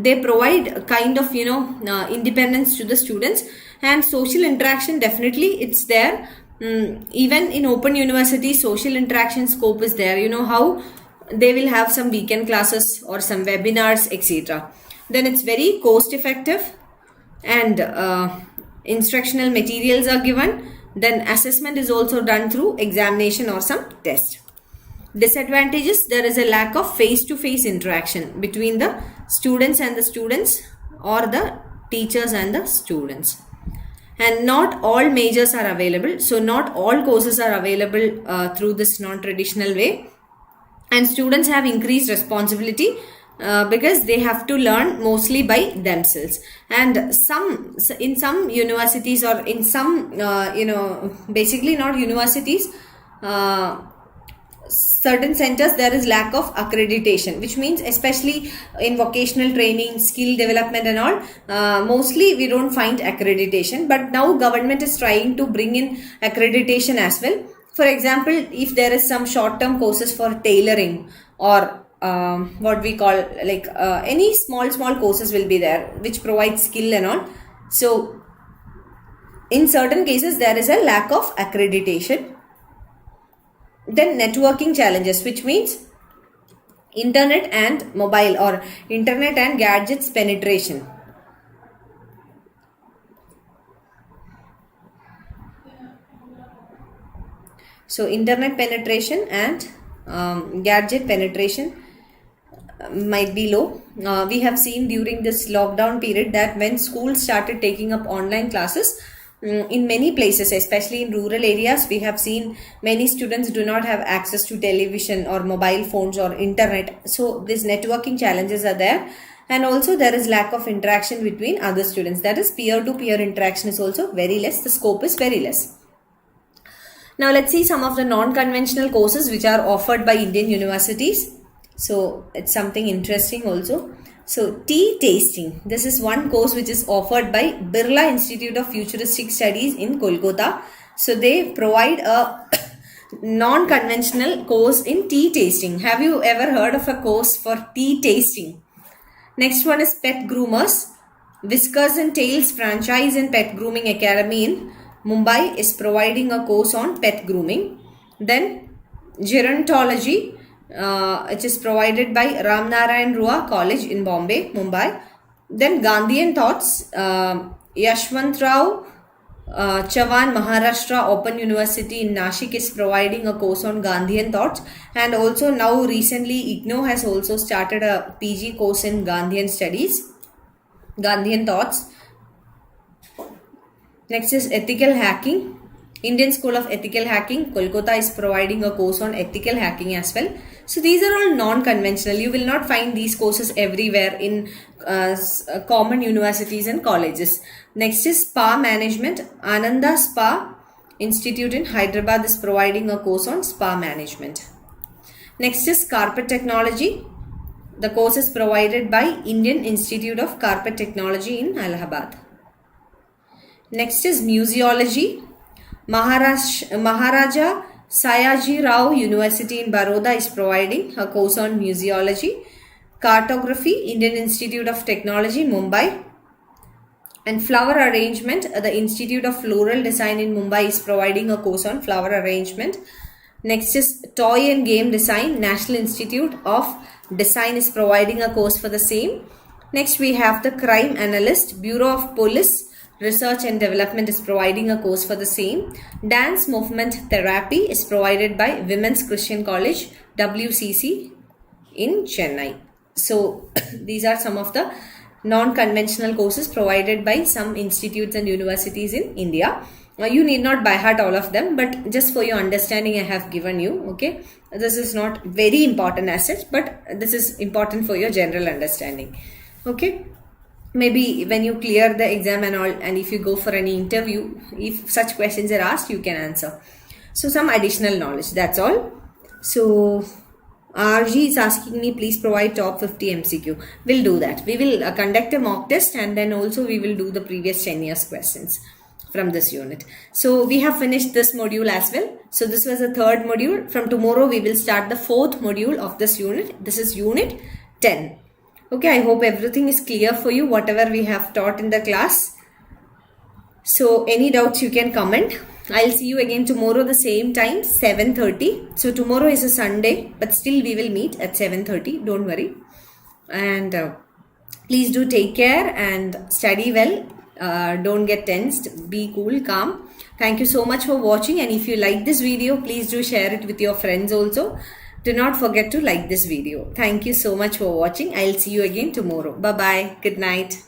they provide kind of independence to the students. And social interaction, definitely it's there. Even in open university, social interaction scope is there. You know how they will have some weekend classes or some webinars, etc. Then it's very cost effective, and instructional materials are given. Then assessment is also done through examination or some test. Disadvantages: there is a lack of face-to-face interaction between the students and the students, or the teachers and the students. And not all majors are available. So not all courses are available through this non-traditional way. And students have increased responsibility because they have to learn mostly by themselves. And in some universities, or in some basically not universities, certain centers, there is lack of accreditation, which means especially in vocational training, skill development and all, mostly we don't find accreditation. But now government is trying to bring in accreditation as well. For example, if there is some short-term courses for tailoring, or what we call like any small courses will be there which provide skill and all. So in certain cases there is a lack of accreditation. Then networking challenges, which means internet and mobile or internet and gadgets penetration. So internet penetration and gadget penetration might be low. We have seen during this lockdown period that when schools started taking up online classes, in many places, especially in rural areas, we have seen many students do not have access to television or mobile phones or internet. So these networking challenges are there. And also there is lack of interaction between other students. That is, peer-to-peer interaction is also very less. The scope is very less. Now let's see some of the non-conventional courses which are offered by Indian universities. So it's something interesting also. So tea tasting. This is one course which is offered by Birla Institute of Futuristic Studies in Kolkata. So they provide a non-conventional course in tea tasting. Have you ever heard of a course for tea tasting? Next one is pet groomers. Whiskers and Tails Franchise and Pet Grooming Academy in Mumbai is providing a course on pet grooming. Then gerontology, which is provided by Ramnarayan Rua College in Bombay, Mumbai. Then Gandhian Thoughts, Yashwantrao Chavan Maharashtra Open University in Nashik is providing a course on Gandhian Thoughts. And also now recently IGNOU has also started a PG course in Gandhian Studies, Gandhian Thoughts. Next is ethical hacking. Indian School of Ethical Hacking, Kolkata is providing a course on ethical hacking as well. So these are all non-conventional. You will not find these courses everywhere in common universities and colleges. Next is spa management. Ananda Spa Institute in Hyderabad is providing a course on spa management. Next is carpet technology. The course is provided by Indian Institute of Carpet Technology in Allahabad. Next is museology. Maharaja Sayaji Rao University in Baroda is providing a course on museology. Cartography, Indian Institute of Technology, Mumbai. And flower arrangement, the Institute of Floral Design in Mumbai is providing a course on flower arrangement. Next is toy and game design. National Institute of Design is providing a course for the same. Next we have the crime analyst. Bureau of Police Research and Development is providing a course for the same. Dance movement therapy is provided by Women's Christian College, WCC in Chennai. So these are some of the non-conventional courses provided by some institutes and universities in India. You need not by heart all of them, but just for your understanding I have given you. Okay, this is not very important as such, but this is important for your general understanding. Okay, maybe when you clear the exam and all, and if you go for any interview, if such questions are asked, you can answer. So some additional knowledge, that's all. So RG is asking me, please provide top 50 MCQ. We'll do that. We will conduct a mock test, and then also we will do the previous 10 years questions from this unit. So we have finished this module as well. So this was the third module. From tomorrow we will start the fourth module of this unit. This is unit 10. Okay, I hope everything is clear for you, whatever we have taught in the class. So any doubts you can comment. I'll see you again tomorrow the same time, 7:30. So tomorrow is a Sunday, but still we will meet at 7:30. Don't worry. And please do take care and study well. Don't get tensed. Be cool, calm. Thank you so much for watching. And if you like this video, please do share it with your friends also. Do not forget to like this video. Thank you so much for watching. I'll see you again tomorrow. Bye-bye. Good night.